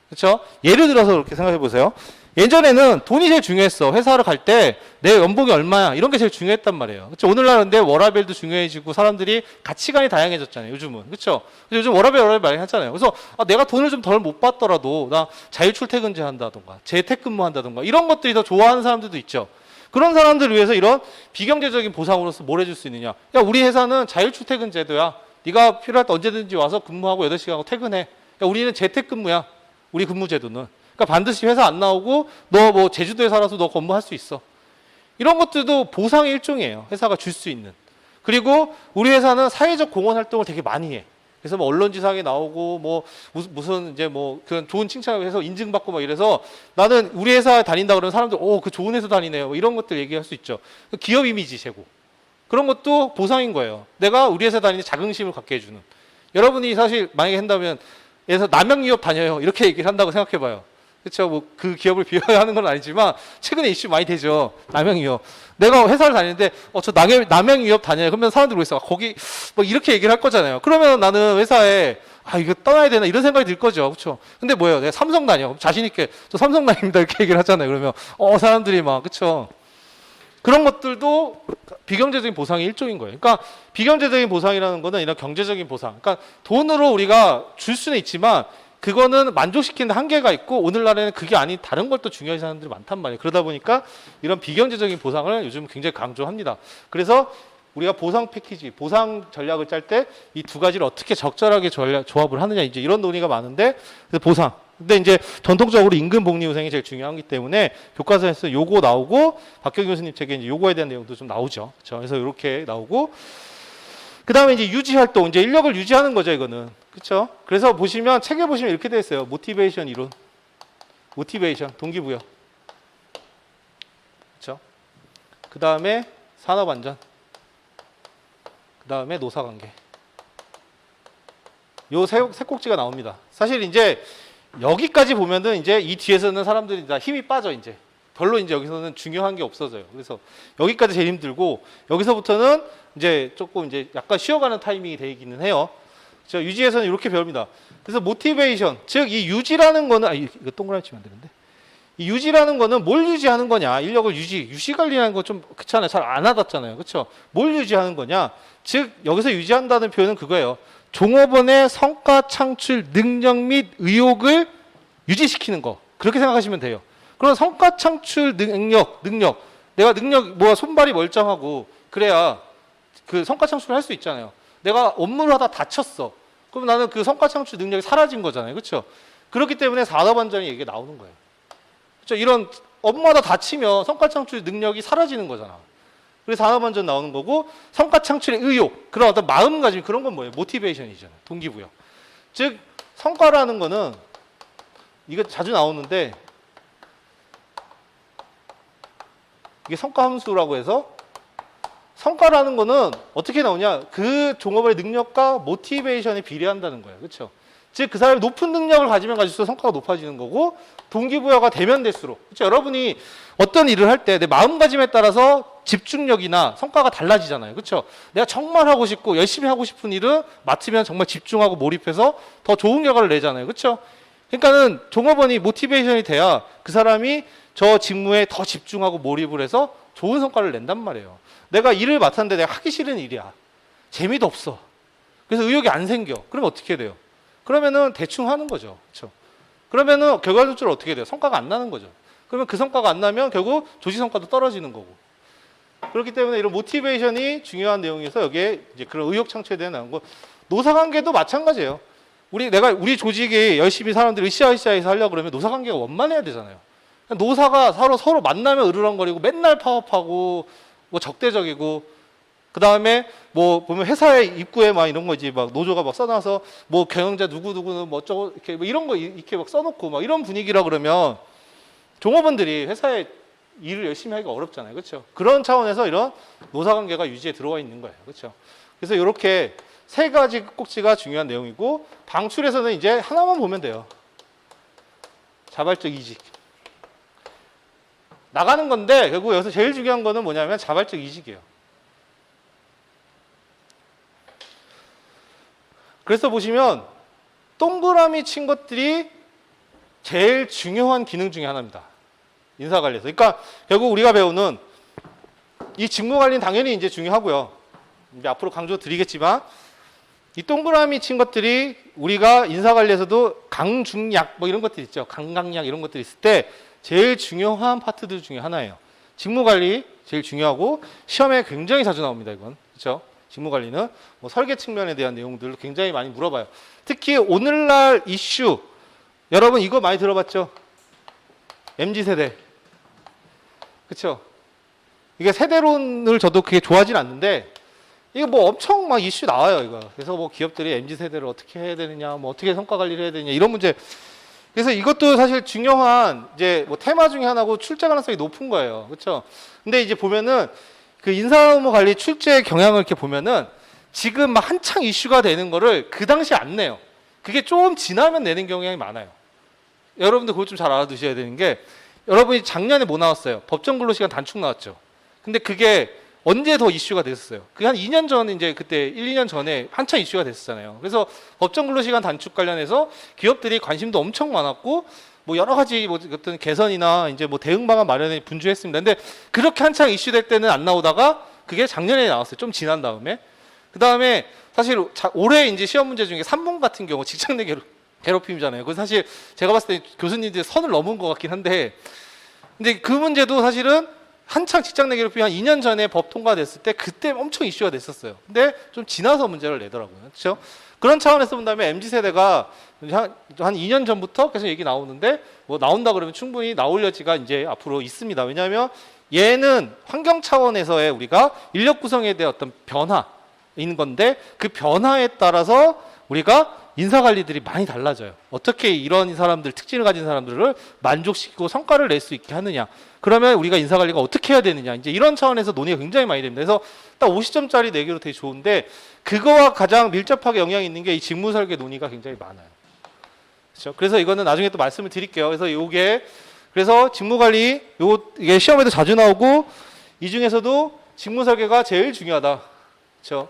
그렇죠? 예를 들어서 그렇게 생각해 보세요. 예전에는 돈이 제일 중요했어. 회사를 갈 때 내 연봉이 얼마야 이런 게 제일 중요했단 말이에요. 그렇죠? 오늘날은 근데 워라밸도 중요해지고 사람들이 가치관이 다양해졌잖아요. 요즘은. 그렇죠? 요즘 워라밸 많이 하잖아요. 그래서 내가 돈을 좀 덜 못 받더라도 나 자율출퇴근제 한다던가 재택근무 한다던가 이런 것들이 더 좋아하는 사람들도 있죠. 그런 사람들을 위해서 이런 비경제적인 보상으로서 뭘 해줄 수 있느냐. 야, 우리 회사는 자율출퇴근 제도야. 네가 필요할 때 언제든지 와서 근무하고 8시간 하고 퇴근해. 야, 우리는 재택근무야. 우리 근무제도는. 그러니까 반드시 회사 안 나오고 너 뭐 제주도에 살아서 너 근무할 수 있어. 이런 것들도 보상의 일종이에요. 회사가 줄 수 있는. 그리고 우리 회사는 사회적 공헌 활동을 되게 많이 해. 그래서 뭐 언론지상에 나오고 뭐 무슨 이제 뭐 그런 좋은 칭찬을 해서 인증받고 막 이래서 나는 우리 회사에 다닌다 그러면 사람들 그 좋은 회사 다니네요. 뭐 이런 것들 얘기할 수 있죠. 기업 이미지 제고. 그런 것도 보상인 거예요. 내가 우리 회사 다니는 자긍심을 갖게 해주는. 여러분이 사실 만약에 한다면 그래서 남양유업 다녀요. 이렇게 얘기를 한다고 생각해 봐요. 그렇죠. 뭐 그 기업을 비하하는 건 아니지만 최근에 이슈 많이 되죠. 남양유업. 내가 회사를 다니는데 저 남양유업 다녀요. 그러면 사람들이 그랬어. 거기 뭐 이렇게 얘기를 할 거잖아요. 그러면 나는 회사에 이거 떠나야 되나 이런 생각이 들 거죠. 그렇죠. 근데 뭐예요? 내가 삼성 다녀. 자신 있게 저 삼성 다닙니다. 이렇게 얘기를 하잖아요. 그러면 사람들이 막 그렇죠. 그런 것들도 비경제적인 보상의 일종인 거예요. 그러니까 비경제적인 보상이라는 거는 이런 경제적인 보상. 그러니까 돈으로 우리가 줄 수는 있지만 그거는 만족시키는 한계가 있고 오늘날에는 그게 아닌 다른 걸 또 중요한 사람들이 많단 말이에요. 그러다 보니까 이런 비경제적인 보상을 요즘 굉장히 강조합니다. 그래서 우리가 보상 패키지, 보상 전략을 짤 때 이 두 가지를 어떻게 적절하게 조합을 하느냐 이제 이런 논의가 많은데 보상. 근데 이제 전통적으로 임금 복리 후생이 제일 중요하기 때문에 교과서에서 요거 나오고 박경 교수님 책에 이제 요거에 대한 내용도 좀 나오죠. 그렇죠? 그래서 이렇게 나오고 그다음에 이제 유지 활동, 이제 인력을 유지하는 거죠, 이거는. 그렇죠? 그래서 보시면 책에 보시면 이렇게 돼 있어요. 모티베이션 이론. 모티베이션, 동기부여. 그렇죠? 그다음에 산업 안전. 그다음에 노사 관계. 요 세 꼭지가 나옵니다. 사실 이제 여기까지 보면은 이제 이 뒤에서는 사람들이 다 힘이 빠져 이제. 별로 이제 여기서는 중요한 게 없어져요. 그래서 여기까지 제일 힘들고 여기서부터는 이제 조금 이제 약간 쉬어가는 타이밍이 되기는 해요. 저 유지에서는 이렇게 배웁니다. 그래서 모티베이션, 즉 이 유지라는 거는 이거 동그라미 치면 안 되는데 이 유지라는 거는 뭘 유지하는 거냐? 인력을 유지 관리하는 거 좀 그렇잖아요. 잘 안 하다잖아요. 그렇죠? 뭘 유지하는 거냐? 즉 여기서 유지한다는 표현은 그거예요. 종업원의 성과 창출 능력 및 의욕을 유지시키는 거. 그렇게 생각하시면 돼요. 그럼 성과 창출 능력. 내가 뭐 손발이 멀쩡하고 그래야 그 성과 창출을 할 수 있잖아요. 내가 업무를 하다 다쳤어. 그럼 나는 그 성과 창출 능력이 사라진 거잖아요. 그렇죠? 그렇기 때문에 산업안전이 얘기가 나오는 거예요. 그렇죠? 이런 업무하다 다치면 성과 창출 능력이 사라지는 거잖아. 그래서 산업안전 나오는 거고 성과 창출의 의욕, 그런 어떤 마음가짐 그런 건 뭐예요? 모티베이션이잖아요. 동기부여. 즉 성과라는 거는 이거 자주 나오는데 이게 성과 함수라고 해서 성과라는 거는 어떻게 나오냐? 그 종업원의 능력과 모티베이션에 비례한다는 거예요. 그렇죠? 즉 그 사람이 높은 능력을 가지면 가질수록 성과가 높아지는 거고 동기부여가 되면 될수록 그렇죠? 여러분이 어떤 일을 할 때 내 마음가짐에 따라서 집중력이나 성과가 달라지잖아요. 그렇죠? 내가 정말 하고 싶고 열심히 하고 싶은 일은 맡으면 정말 집중하고 몰입해서 더 좋은 결과를 내잖아요. 그렇죠? 그러니까는 종업원이 모티베이션이 돼야 그 사람이 저 직무에 더 집중하고 몰입을 해서 좋은 성과를 낸단 말이에요. 내가 일을 맡았는데 내가 하기 싫은 일이야. 재미도 없어. 그래서 의욕이 안 생겨. 그러면 어떻게 돼요? 그러면은 대충 하는 거죠. 그렇죠? 그러면은 결과적으로 어떻게 돼요? 성과가 안 나는 거죠. 그러면 그 성과가 안 나면 결국 조직 성과도 떨어지는 거고. 그렇기 때문에 이런 모티베이션이 중요한 내용에서 여기에 이제 그런 의욕 창출에 대한 나온 거. 노사관계도 마찬가지예요. 우리 조직이 열심히 사람들이 으쌰으쌰해서 하려고 그러면 노사관계가 원만해야 되잖아요. 노사가 서로 만나면 으르렁거리고 맨날 파업하고 뭐 적대적이고 그 다음에 뭐 보면 회사의 입구에 막 이런 거지 막 노조가 막 써놔서 뭐 경영자 누구누구는 뭐 어쩌고 이렇게 뭐 이런 거 이렇게 막 써놓고 막 이런 분위기라 그러면 종업원들이 회사에 일을 열심히 하기가 어렵잖아요. 그렇죠? 그런 차원에서 이런 노사관계가 유지에 들어와 있는 거예요. 그렇죠? 그래서 이렇게 세 가지 꼭지가 중요한 내용이고 방출에서는 이제 하나만 보면 돼요. 자발적 이직. 나가는 건데 결국 여기서 제일 중요한 거는 뭐냐면 자발적 이직이에요. 그래서 보시면 동그라미 친 것들이 제일 중요한 기능 중에 하나입니다. 인사관리에서. 그러니까 결국 우리가 배우는 이 직무관리는 당연히 이제 중요하고요. 이제 앞으로 강조 드리겠지만 이 동그라미 친 것들이 우리가 인사관리에서도 강중약 뭐 이런 것들 있죠. 강강약 이런 것들이 있을 때 제일 중요한 파트들 중에 하나예요. 직무관리 제일 중요하고 시험에 굉장히 자주 나옵니다. 이건. 그렇죠? 직무관리는 뭐 설계 측면에 대한 내용들을 굉장히 많이 물어봐요. 특히 오늘날 이슈 여러분 이거 많이 들어봤죠? MZ세대. 그렇죠? 이게 세대론을 저도 그게 좋아하진 않는데 이게 뭐 엄청 막 이슈 나와요, 이거. 그래서 뭐 기업들이 MZ세대를 어떻게 해야 되느냐, 뭐 어떻게 성과 관리를 해야 되느냐 이런 문제. 그래서 이것도 사실 중요한 이제 뭐 테마 중에 하나고 출제 가능성이 높은 거예요. 그렇죠? 근데 이제 보면은 그 인사업무 관리 출제 경향을 이렇게 보면은 지금 막 한창 이슈가 되는 거를 그 당시에 안 내요. 그게 좀 지나면 내는 경향이 많아요. 여러분들 그걸 좀 잘 알아두셔야 되는 게 여러분이 작년에 뭐 나왔어요? 법정 근로시간 단축 나왔죠. 근데 그게 언제 더 이슈가 됐었어요? 그게 한 2년 전 이제 그때 1, 2년 전에 한참 이슈가 됐었잖아요. 그래서 법정 근로시간 단축 관련해서 기업들이 관심도 엄청 많았고 뭐 여러 가지 뭐 어떤 개선이나 이제 뭐 대응 방안 마련에 분주했습니다. 근데 그렇게 한창 이슈될 때는 안 나오다가 그게 작년에 나왔어요. 좀 지난 다음에. 그 다음에 사실 올해 이제 시험 문제 중에 3번 같은 경우 직장 내 괴롭힘이잖아요. 그 사실 제가 봤을 때 교수님들이 선을 넘은 것 같긴 한데, 근데 그 문제도 사실은 한창 직장 내 괴롭힘이 한 2년 전에 법 통과됐을 때 그때 엄청 이슈가 됐었어요. 근데 좀 지나서 문제를 내더라고요. 그렇죠? 그런 차원에서 본다면 MZ세대가 한 2년 전부터 계속 얘기 나오는데 뭐 나온다 그러면 충분히 나올 여지가 이제 앞으로 있습니다. 왜냐하면 얘는 환경 차원에서의 우리가 인력 구성에 대한 어떤 변화인 건데 그 변화에 따라서 우리가 인사관리들이 많이 달라져요. 어떻게 이런 사람들, 특징을 가진 사람들을 만족시키고 성과를 낼 수 있게 하느냐. 그러면 우리가 인사관리가 어떻게 해야 되느냐. 이제 이런 차원에서 논의가 굉장히 많이 됩니다. 그래서 딱 50점짜리 내기로 되게 좋은데 그거와 가장 밀접하게 영향이 있는 게 이 직무설계 논의가 굉장히 많아요. 그렇죠? 그래서 이거는 나중에 또 말씀을 드릴게요. 그래서 이게 그래서 직무관리 이게 시험에도 자주 나오고 이 중에서도 직무설계가 제일 중요하다. 그렇죠?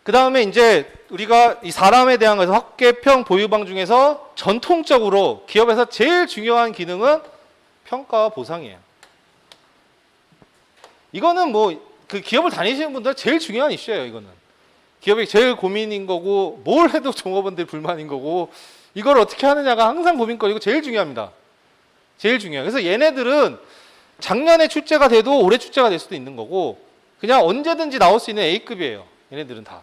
그 다음에 이제 우리가 이 사람에 대한 것에서 학계평 보유방 중에서 전통적으로 기업에서 제일 중요한 기능은 평가와 보상이에요. 이거는 뭐 그 기업을 다니시는 분들 제일 중요한 이슈예요. 이거는 기업이 제일 고민인 거고 뭘 해도 종업원들 불만인 거고 이걸 어떻게 하느냐가 항상 고민거리고 제일 중요합니다. 제일 중요해요. 그래서 얘네들은 작년에 출제가 돼도 올해 출제가 될 수도 있는 거고 그냥 언제든지 나올 수 있는 A급이에요. 얘네들은 다.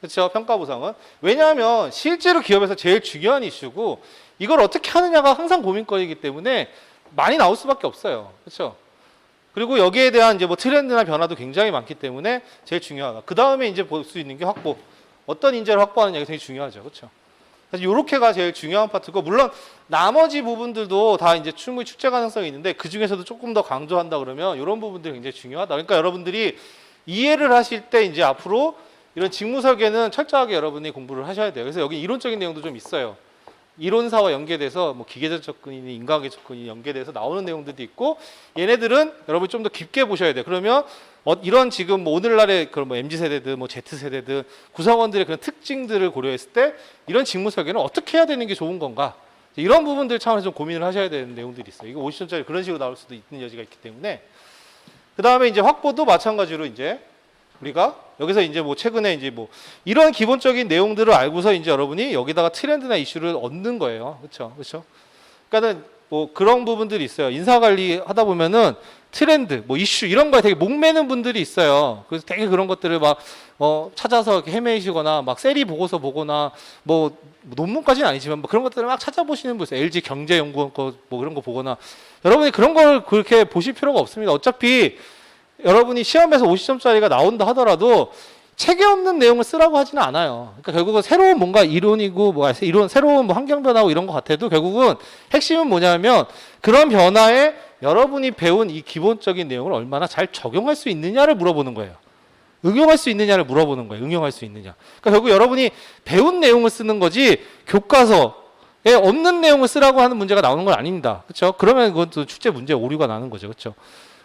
그렇죠? 평가 보상은. 왜냐하면 실제로 기업에서 제일 중요한 이슈고 이걸 어떻게 하느냐가 항상 고민거리이기 때문에 많이 나올 수밖에 없어요. 그렇죠? 그리고 여기에 대한 이제 뭐 트렌드나 변화도 굉장히 많기 때문에 제일 중요하다. 그 다음에 이제 볼 수 있는 게 확보. 어떤 인재를 확보하느냐가 되게 중요하죠. 그렇죠? 사실 요렇게가 제일 중요한 파트고 물론 나머지 부분들도 다 이제 충분히 출제 가능성이 있는데 그 중에서도 조금 더 강조한다 그러면 이런 부분들이 굉장히 중요하다. 그러니까 여러분들이 이해를 하실 때 이제 앞으로 이런 직무 설계는 철저하게 여러분이 공부를 하셔야 돼요. 그래서 여기 이론적인 내용도 좀 있어요. 이론사와 연계돼서 뭐 기계적 접근이니 인과학의 접근이 연계돼서 나오는 내용들도 있고 얘네들은 여러분이 좀 더 깊게 보셔야 돼요. 그러면 이런 지금 뭐 오늘날의 그런 뭐 MZ 세대든 뭐 Z 세대든 구성원들의 그런 특징들을 고려했을 때 이런 직무 설계는 어떻게 해야 되는 게 좋은 건가? 이런 부분들 차원에서 좀 고민을 하셔야 되는 내용들이 있어요. 이거 50점짜리 그런 식으로 나올 수도 있는 여지가 있기 때문에 그 다음에 이제 확보도 마찬가지로 이제 우리가 여기서 이제 뭐 최근에 이제 뭐 이런 기본적인 내용들을 알고서 이제 여러분이 여기다가 트렌드나 이슈를 얻는 거예요. 그렇죠? 그렇죠? 그러니까는 뭐 그런 부분들이 있어요. 인사 관리 하다 보면은 트렌드, 뭐 이슈 이런 거에 되게 목매는 분들이 있어요. 그래서 되게 그런 것들을 막 찾아서 이렇게 헤매시거나 막 세리 보고서 보거나 뭐 논문까지는 아니지만 뭐 그런 것들을 막 찾아보시는 분 있어요. LG 경제연구원 거 뭐 그런 거 보거나 여러분이 그런 걸 그렇게 보실 필요가 없습니다. 어차피 여러분이 시험에서 50점짜리가 나온다 하더라도 책에 없는 내용을 쓰라고 하지는 않아요. 그러니까 결국은 새로운 뭔가 이론이고 뭐 이론 새로운 뭐 환경 변화고 이런 것 같아도 결국은 핵심은 뭐냐면 그런 변화에 여러분이 배운 이 기본적인 내용을 얼마나 잘 적용할 수 있느냐를 물어보는 거예요. 응용할 수 있느냐를 물어보는 거예요. 응용할 수 있느냐. 그러니까 결국 여러분이 배운 내용을 쓰는 거지 교과서에 없는 내용을 쓰라고 하는 문제가 나오는 건 아닙니다. 그렇죠? 그러면 그것도 출제 문제 오류가 나는 거죠. 그렇죠?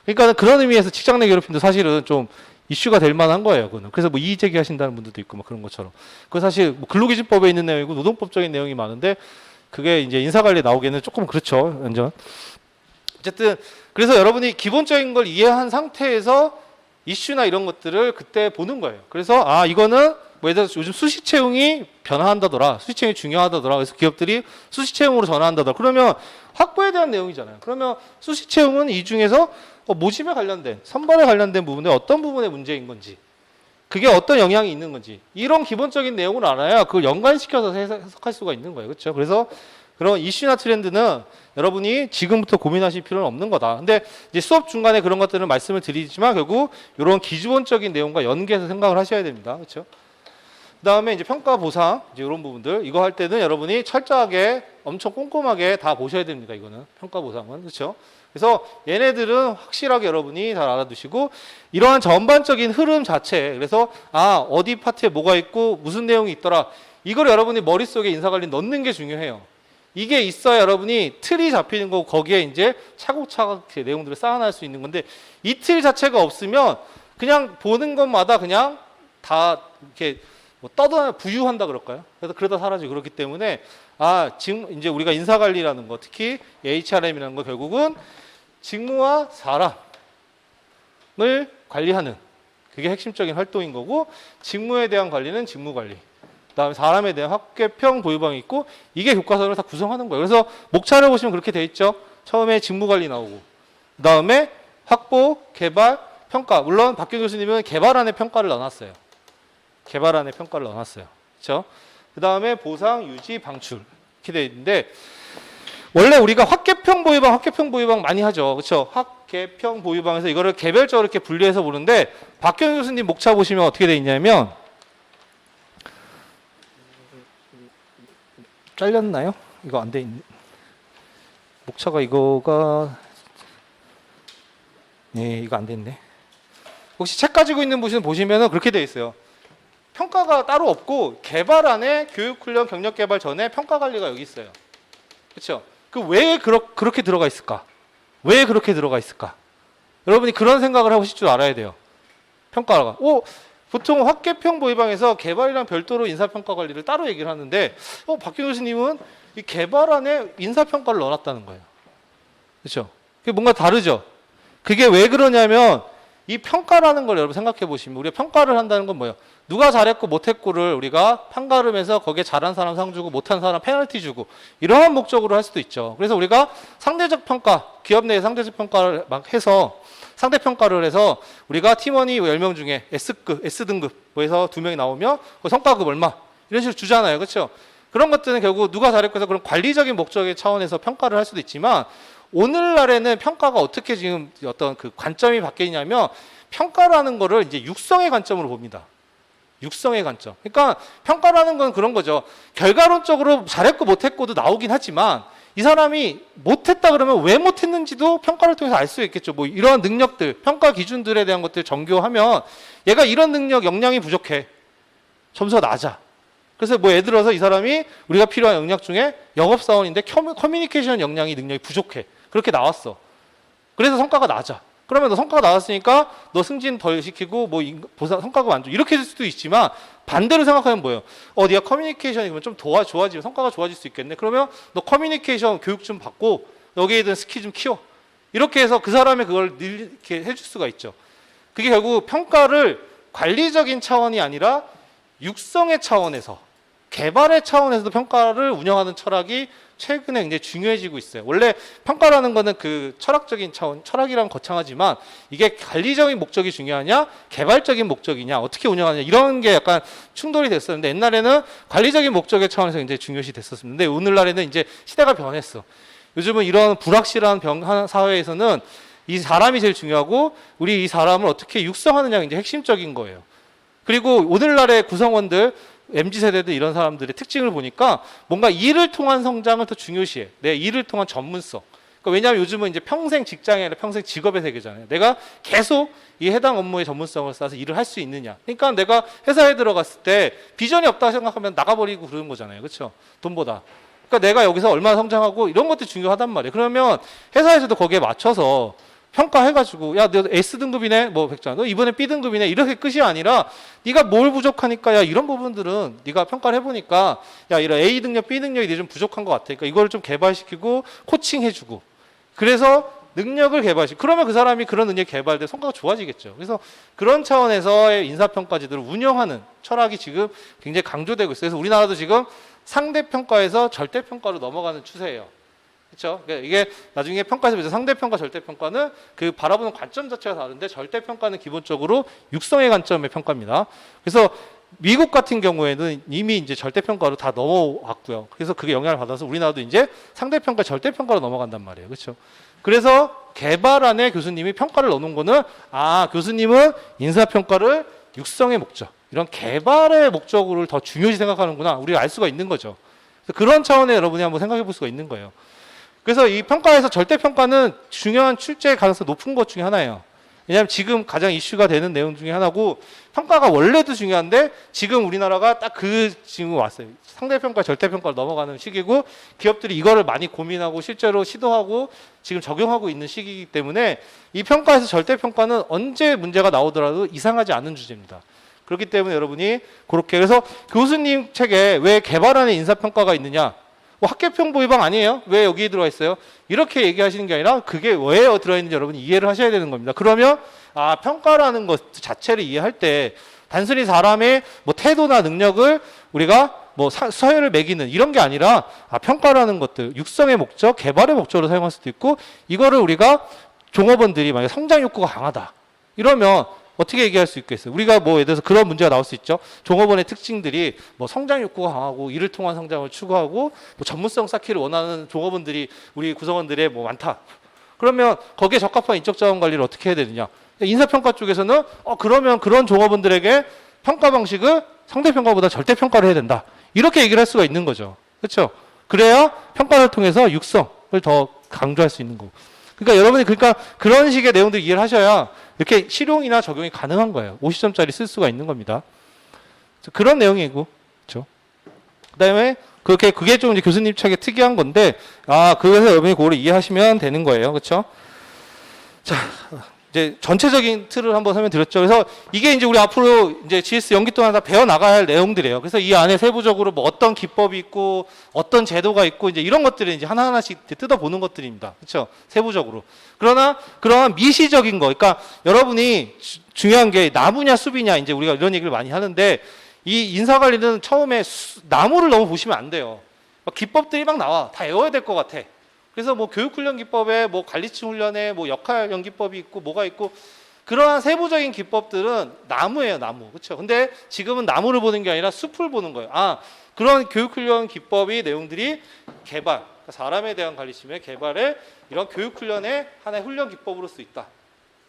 그러니까 그런 의미에서 직장 내 괴롭힘도 사실은 좀 이슈가 될 만한 거예요. 그거는. 그래서 뭐 이의 제기하신다는 분들도 있고 뭐 그런 것처럼. 그 사실 뭐 근로기준법에 있는 내용이고 노동법적인 내용이 많은데 그게 이제 인사관리에 나오기에는 조금 그렇죠. 완전. 어쨌든 그래서 여러분이 기본적인 걸 이해한 상태에서 이슈나 이런 것들을 그때 보는 거예요. 그래서 아 이거는 뭐 예를 들어서 요즘 수시 채용이 변화한다더라. 수시 채용이 중요하다더라. 그래서 기업들이 수시 채용으로 전환한다더라. 그러면 확보에 대한 내용이잖아요. 그러면 수시 채용은 이 중에서 모집에 관련된 선발에 관련된 부분에 어떤 부분의 문제인 건지 그게 어떤 영향이 있는 건지 이런 기본적인 내용을 알아야 그걸 연관시켜서 해석할 수가 있는 거예요. 그렇죠? 그래서 그런 이슈나 트렌드는 여러분이 지금부터 고민하실 필요는 없는 거다. 근데 이제 수업 중간에 그런 것들은 말씀을 드리지만 결국 이런 기본적인 내용과 연계해서 생각을 하셔야 됩니다. 그렇죠? 그다음에 이제 평가 보상 이제 이런 부분들 이거 할 때는 여러분이 철저하게 엄청 꼼꼼하게 다 보셔야 됩니다. 이거는 평가 보상은 그렇죠? 그래서 얘네들은 확실하게 여러분이 잘 알아두시고 이러한 전반적인 흐름 자체 그래서 아 어디 파트에 뭐가 있고 무슨 내용이 있더라 이걸 여러분이 머릿속에 인사관리 넣는 게 중요해요. 이게 있어야 여러분이 틀이 잡히는 거고 거기에 이제 차곡차곡 내용들을 쌓아낼 수 있는 건데 이 틀 자체가 없으면 그냥 보는 것마다 그냥 다 이렇게 뭐 떠다 부유한다 그럴까요? 그래서 그러다 사라지고 그렇기 때문에 아 지금 이제 우리가 인사관리라는 거 특히 HRM이라는 거 결국은 직무와 사람을 관리하는 그게 핵심적인 활동인 거고 직무에 대한 관리는 직무관리 그다음에 사람에 대한 학계평 보유방이 있고 이게 교과서를 다 구성하는 거예요. 그래서 목차를 보시면 그렇게 돼 있죠. 처음에 직무관리 나오고 그다음에 확보, 개발, 평가 물론 박규 교수님은 개발안에 평가를 넣어놨어요. 개발안에 평가를 넣어놨어요. 그렇죠? 그 다음에 보상, 유지, 방출 이렇게 돼 있는데 원래 우리가 학계평 보유방 많이 하죠. 그렇죠? 학계평 보유방에서 이거를 개별적으로 이렇게 분리해서 보는데 박경 교수님 목차 보시면 어떻게 돼 있냐면 잘렸나요? 이거 안 돼 있네. 목차가 이거가 네 이거 안 됐네. 혹시 책 가지고 있는 분은 보시면은 그렇게 돼 있어요. 평가가 따로 없고 개발안에 교육훈련 경력개발 전에 평가관리가 여기 있어요. 그렇죠? 그 왜 그렇게 들어가 있을까? 왜 그렇게 들어가 있을까? 여러분이 그런 생각을 하실 줄 알아야 돼요. 평가가. 보통 학계평보위방에서 개발이랑 별도로 인사평가 관리를 따로 얘기를 하는데, 박경 교수님은 이 개발 안에 인사평가를 넣어놨다는 거예요. 그렇죠? 그게 뭔가 다르죠? 그게 왜 그러냐면, 이 평가라는 걸 여러분 생각해 보시면, 우리가 평가를 한다는 건 뭐예요? 누가 잘했고 못했고를 우리가 판가름해서 거기에 잘한 사람 상 주고 못한 사람 페널티 주고, 이러한 목적으로 할 수도 있죠. 그래서 우리가 상대적 평가, 기업 내에 상대적 평가를 막 해서 상대평가를 해서 우리가 팀원이 10명 중에 S등급 에서 2명이 나오면 성과급 얼마 이런 식으로 주잖아요. 그렇죠? 그런 것들은 결국 누가 잘했고 해서 그런 관리적인 목적의 차원에서 평가를 할 수도 있지만, 오늘날에는 평가가 어떻게 지금 어떤 그 관점이 바뀌냐면, 평가라는 거를 이제 육성의 관점으로 봅니다. 육성의 관점. 그러니까 평가라는 건 그런 거죠. 결과론적으로 잘했고 못했고도 나오긴 하지만, 이 사람이 못했다 그러면 왜 못했는지도 평가를 통해서 알 수 있겠죠. 뭐 이러한 능력들, 평가 기준들에 대한 것들 정교하면, 얘가 이런 능력, 역량이 부족해. 점수가 낮아. 그래서 뭐 예를 들어서 이 사람이 우리가 필요한 역량 중에 영업사원인데 커뮤니케이션 역량이 능력이 부족해. 그렇게 나왔어. 그래서 성과가 낮아. 그러면 너 성과가 나왔으니까 너 승진 덜 시키고 뭐 성과가 안 줘. 이렇게 될 수도 있지만, 반대로 생각하면 뭐예요? 네가 커뮤니케이션이 그러면 좀 좋아지면 성과가 좋아질 수 있겠네. 그러면 너 커뮤니케이션 교육 좀 받고 여기에 대한 스킬 좀 키워. 이렇게 해서 그 사람이 그걸 이렇게 해줄 수가 있죠. 그게 결국 평가를 관리적인 차원이 아니라 육성의 차원에서, 개발의 차원에서도 평가를 운영하는 철학이 최근에 굉장히 중요해지고 있어요. 원래 평가라는 거는 그 철학적인 차원, 철학이란 거창하지만, 이게 관리적인 목적이 중요하냐, 개발적인 목적이냐, 어떻게 운영하냐, 이런 게 약간 충돌이 됐었는데, 옛날에는 관리적인 목적의 차원에서 굉장히 중요시 됐었는데, 오늘날에는 이제 시대가 변했어. 요즘은 이런 불확실한 사회에서는 이 사람이 제일 중요하고, 우리 이 사람을 어떻게 육성하느냐가 이제 핵심적인 거예요. 그리고 오늘날의 구성원들, MZ세대들 이런 사람들의 특징을 보니까 뭔가 일을 통한 성장을 더 중요시해. 내 일을 통한 전문성. 그러니까 왜냐하면 요즘은 이제 평생 직장이 아니라 평생 직업의 세계잖아요. 내가 계속 이 해당 업무의 전문성을 쌓아서 일을 할 수 있느냐. 그러니까 내가 회사에 들어갔을 때 비전이 없다고 생각하면 나가버리고 그러는 거잖아요. 그렇죠? 돈보다. 그러니까 내가 여기서 얼마나 성장하고 이런 것도 중요하단 말이에요. 그러면 회사에서도 거기에 맞춰서 평가해가지고, 야, 너 S등급이네, 뭐 백장, 너 이번에 B등급이네, 이렇게 끝이 아니라, 네가 뭘 부족하니까, 야, 이런 부분들은 네가 평가를 해보니까, 야, 이런 A 등급, B 등급이 좀 부족한 것 같아. 그러니까 이걸 좀 개발시키고 코칭해주고, 그래서 능력을 개발시키고, 그러면 그 사람이 그런 능력이 개발돼 성과가 좋아지겠죠. 그래서 그런 차원에서의 인사평가제도를 운영하는 철학이 지금 굉장히 강조되고 있어요. 그래서 우리나라도 지금 상대평가에서 절대평가로 넘어가는 추세예요. 그렇죠? 그러니까 이게 나중에 평가에서 보면 상대평가, 절대평가는 그 바라보는 관점 자체가 다른데, 절대평가는 기본적으로 육성의 관점의 평가입니다. 그래서 미국 같은 경우에는 이미 이제 절대평가로 다 넘어왔고요. 그래서 그게 영향을 받아서 우리나라도 이제 상대평가, 절대평가로 넘어간단 말이에요. 그렇죠? 그래서 개발 안에 교수님이 평가를 넣어놓은 거는, 교수님은 인사평가를 육성의 목적, 이런 개발의 목적으로 더 중요시 생각하는구나, 우리가 알 수가 있는 거죠. 그런 차원에 여러분이 한번 생각해 볼 수가 있는 거예요. 그래서 이 평가에서 절대평가는 중요한 출제 가능성이 높은 것 중에 하나예요. 왜냐하면 지금 가장 이슈가 되는 내용 중에 하나고, 평가가 원래도 중요한데 지금 우리나라가 딱 지금 왔어요. 상대평가, 절대평가로 넘어가는 시기고, 기업들이 이거를 많이 고민하고 실제로 시도하고 지금 적용하고 있는 시기이기 때문에, 이 평가에서 절대평가는 언제 문제가 나오더라도 이상하지 않은 주제입니다. 그렇기 때문에 여러분이 그렇게, 그래서 교수님 책에 왜 개발 안에 인사평가가 있느냐, 학계평보위방 아니에요? 왜 여기 들어와 있어요? 이렇게 얘기하시는 게 아니라 그게 왜 들어있는지 여러분이 이해를 하셔야 되는 겁니다. 그러면 평가라는 것 자체를 이해할 때 단순히 사람의 뭐 태도나 능력을 우리가 뭐 서열을 매기는 이런 게 아니라, 평가라는 것들, 육성의 목적, 개발의 목적으로 사용할 수도 있고, 이거를 우리가 종업원들이 만약에 성장 욕구가 강하다 이러면 어떻게 얘기할 수 있겠어요? 우리가 뭐 예를 들어서 그런 문제가 나올 수 있죠. 종업원의 특징들이 뭐 성장 욕구가 강하고 일을 통한 성장을 추구하고 뭐 전문성 쌓기를 원하는 종업원들이 우리 구성원들의 뭐 많다. 그러면 거기에 적합한 인적 자원 관리를 어떻게 해야 되느냐? 인사평가 쪽에서는 그러면 그런 종업원들에게 평가 방식을 상대평가보다 절대평가를 해야 된다. 이렇게 얘기를 할 수가 있는 거죠. 그렇죠? 그래야 평가를 통해서 육성을 더 강조할 수 있는 거고. 그러니까 여러분이 그런 식의 내용들 이해를 하셔야 이렇게 실용이나 적용이 가능한 거예요. 50점짜리 쓸 수가 있는 겁니다. 그런 내용이고, 그렇죠? 그다음에 그게 좀 이제 교수님 책에 특이한 건데, 그래서 여러분이 그거를 이해하시면 되는 거예요. 그렇죠? 자, 이제 전체적인 틀을 한번 설명드렸죠. 그래서 이게 이제 우리 앞으로 이제 GS 연기 동안 다 배워 나가야 할 내용들이에요. 그래서 이 안에 세부적으로 뭐 어떤 기법이 있고 어떤 제도가 있고 이제 이런 것들을 이제 하나하나씩 뜯어보는 것들입니다. 그렇죠? 세부적으로. 그러나 그러한 미시적인 거, 그러니까 여러분이 중요한 게 나무냐 숲이냐 이제 우리가 이런 얘기를 많이 하는데 이 인사관리는 처음에 나무를 너무 보시면 안 돼요. 막 기법들이 막 나와. 다 외워야 될 것 같아. 그래서 뭐 교육훈련 기법에 뭐 관리층 훈련에 뭐 역할 연기법이 있고 뭐가 있고 그러한 세부적인 기법들은 나무예요, 나무. 그렇죠? 근데 지금은 나무를 보는 게 아니라 숲을 보는 거예요. 그런 교육훈련 기법이 내용들이 개발, 그러니까 사람에 대한 관리심의 개발에 이런 교육훈련의 하나의 훈련 기법으로 수 있다.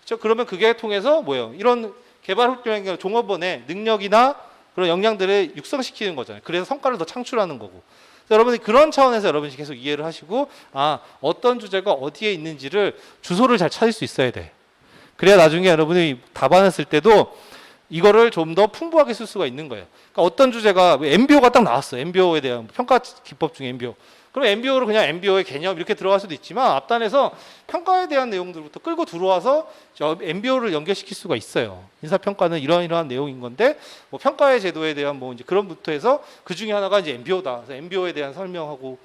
그렇죠? 그러면 그게 통해서 뭐예요? 이런 개발 훈련 종업원의 능력이나 그런 역량들을 육성시키는 거잖아요. 그래서 성과를 더 창출하는 거고. 여러분이 그런 차원에서 여러분이 계속 이해를 하시고 어떤 주제가 어디에 있는지를 주소를 잘 찾을 수 있어야 돼. 그래야 나중에 여러분이 답안을 쓸 때도 이거를 좀 더 풍부하게 쓸 수가 있는 거예요. 그러니까 어떤 주제가 MBO가 딱 나왔어. MBO에 대한 평가 기법 중에 MBO. 그럼 MBO로 그냥 MBO의 개념 이렇게 들어갈 수도 있지만 앞단에서 평가에 대한 내용들부터 끌고 들어와서 MBO를 연결시킬 수가 있어요. 인사평가는 이러한 내용인 건데 뭐 평가의 제도에 대한 뭐 이제 그런부터 해서 그 중에 하나가 이제 MBO다. 그래서 MBO에 대한 설명하고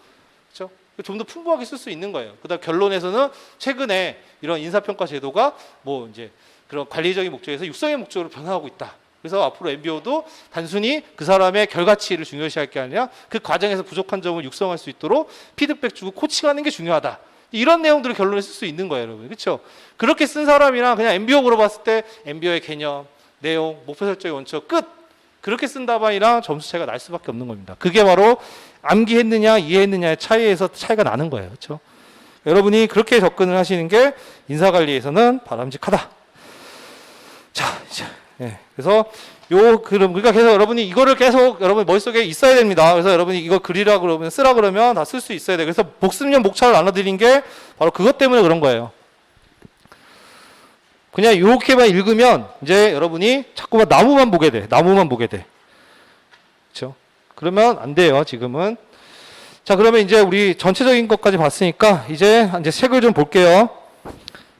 그렇죠? 좀 더 풍부하게 쓸 수 있는 거예요. 그다음 결론에서는 최근에 이런 인사평가 제도가 뭐 이제 그런 관리적인 목적에서 육성의 목적으로 변화하고 있다. 그래서 앞으로 MBO도 단순히 그 사람의 결과치를 중요시할 게 아니라 그 과정에서 부족한 점을 육성할 수 있도록 피드백 주고 코칭하는 게 중요하다. 이런 내용들을 결론에 쓸 수 있는 거예요, 여러분. 그렇죠? 그렇게 쓴 사람이랑 그냥 MBO 물어봤을 때 MBO의 개념, 내용, 목표 설정의 원칙 끝. 그렇게 쓴 답안이랑 점수 차이가 날 수밖에 없는 겁니다. 그게 바로 암기했느냐, 이해했느냐의 차이에서 차이가 나는 거예요. 그렇죠? 여러분이 그렇게 접근을 하시는 게 인사관리에서는 바람직하다. 자, 이제 그래서 그러니까 계속 여러분이 이거를 계속 여러분 머릿속에 있어야 됩니다. 그래서 여러분이 이거 그리라 그러면 쓰라 그러면 다 쓸 수 있어야 돼. 그래서 복습용 목차를 나눠드린 게 바로 그것 때문에 그런 거예요. 그냥 이렇게만 읽으면 이제 여러분이 자꾸만 나무만 보게 돼. 나무만 보게 돼. 그렇죠? 그러면 안 돼요. 지금은. 자, 그러면 이제 우리 전체적인 것까지 봤으니까 이제 책을 좀 볼게요.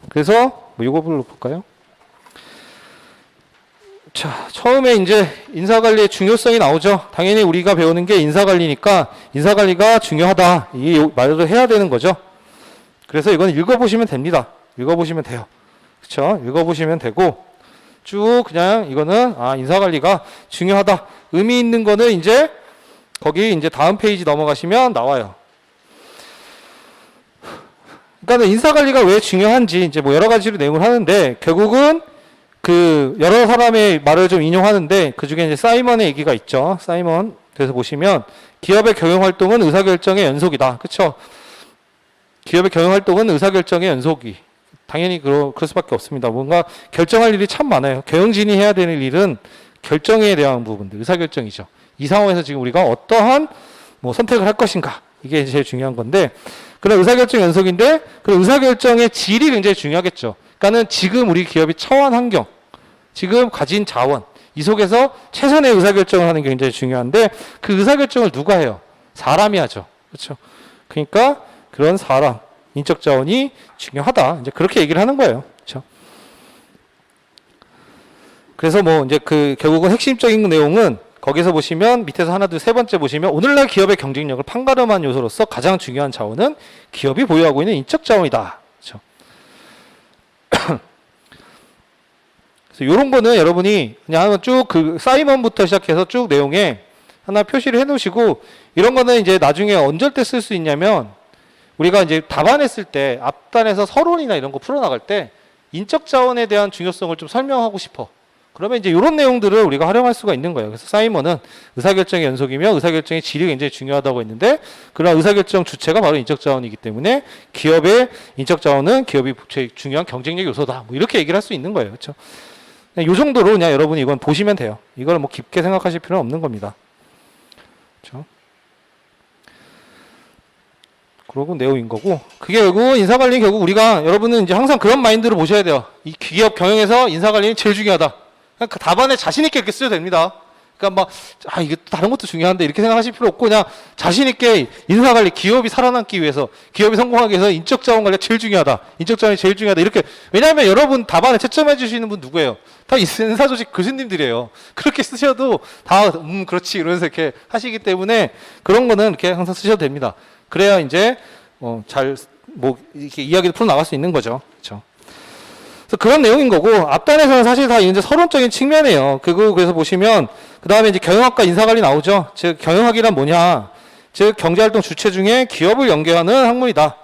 그래서 뭐 이거를 볼까요? 자, 처음에 이제 인사관리의 중요성이 나오죠. 당연히 우리가 배우는 게 인사관리니까 인사관리가 중요하다. 이 말을 해야 되는 거죠. 그래서 이건 읽어보시면 됩니다. 읽어보시면 돼요. 그렇죠? 읽어보시면 되고 쭉 그냥 이거는 인사관리가 중요하다. 의미 있는 거는 이제 거기 이제 다음 페이지 넘어가시면 나와요. 그러니까 인사관리가 왜 중요한지 이제 뭐 여러 가지로 내용을 하는데 결국은 그 여러 사람의 말을 좀 인용하는데 그 중에 이제 사이먼의 얘기가 있죠. 사이먼 그래서 보시면 기업의 경영 활동은 의사결정의 연속이다. 그렇죠? 기업의 경영 활동은 의사결정의 연속이 당연히 그럴 수밖에 없습니다. 뭔가 결정할 일이 참 많아요. 경영진이 해야 되는 일은 결정에 대한 부분들, 의사결정이죠. 이 상황에서 지금 우리가 어떠한 뭐 선택을 할 것인가 이게 제일 중요한 건데 그런 의사결정 연속인데 그 의사결정의 질이 굉장히 중요하겠죠. 그러니까는 지금 우리 기업이 처한 환경 지금 가진 자원 이 속에서 최선의 의사결정을 하는 게 굉장히 중요한데 그 의사결정을 누가 해요? 사람이 하죠. 그렇죠? 그러니까 그런 사람, 인적 자원이 중요하다. 이제 그렇게 얘기를 하는 거예요. 그렇죠? 그래서 뭐 이제 그 결국은 핵심적인 내용은 거기서 보시면 밑에서 하나, 둘, 세 번째 보시면 오늘날 기업의 경쟁력을 판가름한 요소로서 가장 중요한 자원은 기업이 보유하고 있는 인적 자원이다. 그렇죠? 그래서 이런 거는 여러분이 그냥 쭉 그 사이먼부터 시작해서 쭉 내용에 하나 표시를 해 놓으시고 이런 거는 이제 나중에 언제 때 쓸 수 있냐면 우리가 이제 답안했을 때 앞단에서 서론이나 이런 거 풀어나갈 때 인적 자원에 대한 중요성을 좀 설명하고 싶어. 그러면 이제 이런 내용들을 우리가 활용할 수가 있는 거예요. 그래서 사이먼은 의사결정의 연속이며 의사결정의 질이 굉장히 중요하다고 했는데 그러나 의사결정 주체가 바로 인적 자원이기 때문에 기업의 인적 자원은 기업이 제일 중요한 경쟁력 요소다. 뭐 이렇게 얘기를 할 수 있는 거예요. 그렇죠? 이 정도로 그냥 여러분이 이건 보시면 돼요. 이걸 뭐 깊게 생각하실 필요는 없는 겁니다. 그렇죠? 그러고 내용인 거고 그게 결국 인사관리는 결국 우리가 여러분은 이제 항상 그런 마인드로 보셔야 돼요. 이 기업 경영에서 인사관리는 제일 중요하다. 그러니까 답안에 자신 있게 이렇게 쓰셔도 됩니다. 그러니까 막, 이게 또 다른 것도 중요한데 이렇게 생각하실 필요 없고 그냥 자신있게 인사관리, 기업이 살아남기 위해서, 기업이 성공하기 위해서 인적자원 관리가 제일 중요하다. 인적자원이 제일 중요하다. 이렇게. 왜냐하면 여러분 답안에 채점해 주시는 분 누구예요? 다 인사조직 교수님들이에요. 그렇게 쓰셔도 다, 그렇지. 이러면서 이렇게 하시기 때문에 그런 거는 이렇게 항상 쓰셔도 됩니다. 그래야 이제, 이렇게 이야기도 풀어나갈 수 있는 거죠. 그렇죠. 그래서 그런 내용인 거고, 앞단에서는 사실 다 이제 서론적인 측면이에요. 그래서 보시면, 그 다음에 이제 경영학과 인사관리 나오죠. 즉, 경영학이란 뭐냐. 즉, 경제활동 주체 중에 기업을 연계하는 학문이다.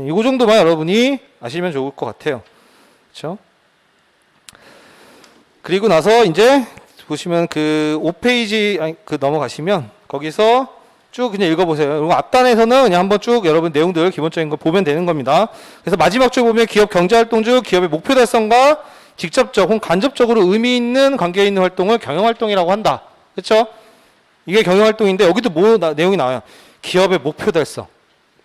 이거 정도만 여러분이 아시면 좋을 것 같아요. 그렇죠? 그리고 나서 이제 보시면 그 5페이지 넘어가시면 거기서 쭉 그냥 읽어보세요. 그리고 앞단에서는 그냥 한번 쭉 여러분 내용들 기본적인 거 보면 되는 겁니다. 그래서 마지막 줄 보면 기업 경제활동 중 기업의 목표 달성과 직접적 혹은 간접적으로 의미 있는 관계에 있는 활동을 경영활동이라고 한다. 그렇죠? 이게 경영활동인데 여기도 내용이 나와요. 기업의 목표 달성.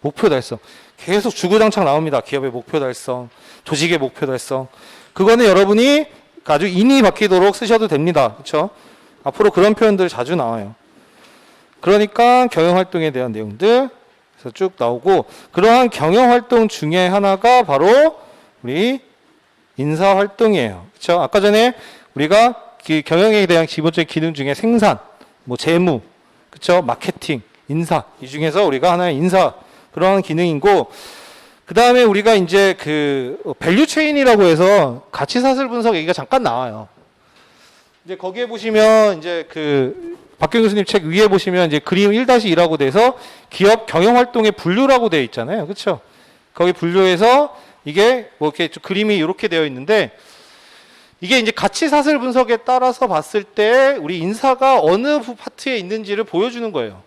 목표 달성. 계속 주구장창 나옵니다. 기업의 목표 달성. 조직의 목표 달성. 그거는 여러분이 아주 인이 박히도록 쓰셔도 됩니다. 그렇죠? 앞으로 그런 표현들 자주 나와요. 그러니까 경영활동에 대한 내용들 그래서 쭉 나오고 그러한 경영활동 중에 하나가 바로 우리 인사활동이에요. 그렇죠? 아까 전에 우리가 경영에 대한 기본적인 기능 중에 생산, 재무, 그렇죠? 마케팅, 인사 이 중에서 우리가 하나의 인사 그런 기능이고 그 다음에 우리가 이제 밸류 체인이라고 해서 가치사슬 분석 얘기가 잠깐 나와요. 이제 거기에 보시면 이제 박경 교수님 책 위에 보시면 이제 그림 1-2라고 돼서 기업 경영 활동의 분류라고 되어 있잖아요. 그렇죠? 거기 분류해서 이게 이렇게 그림이 이렇게 되어 있는데 이게 이제 가치 사슬 분석에 따라서 봤을 때 우리 인사가 어느 파트에 있는지를 보여주는 거예요.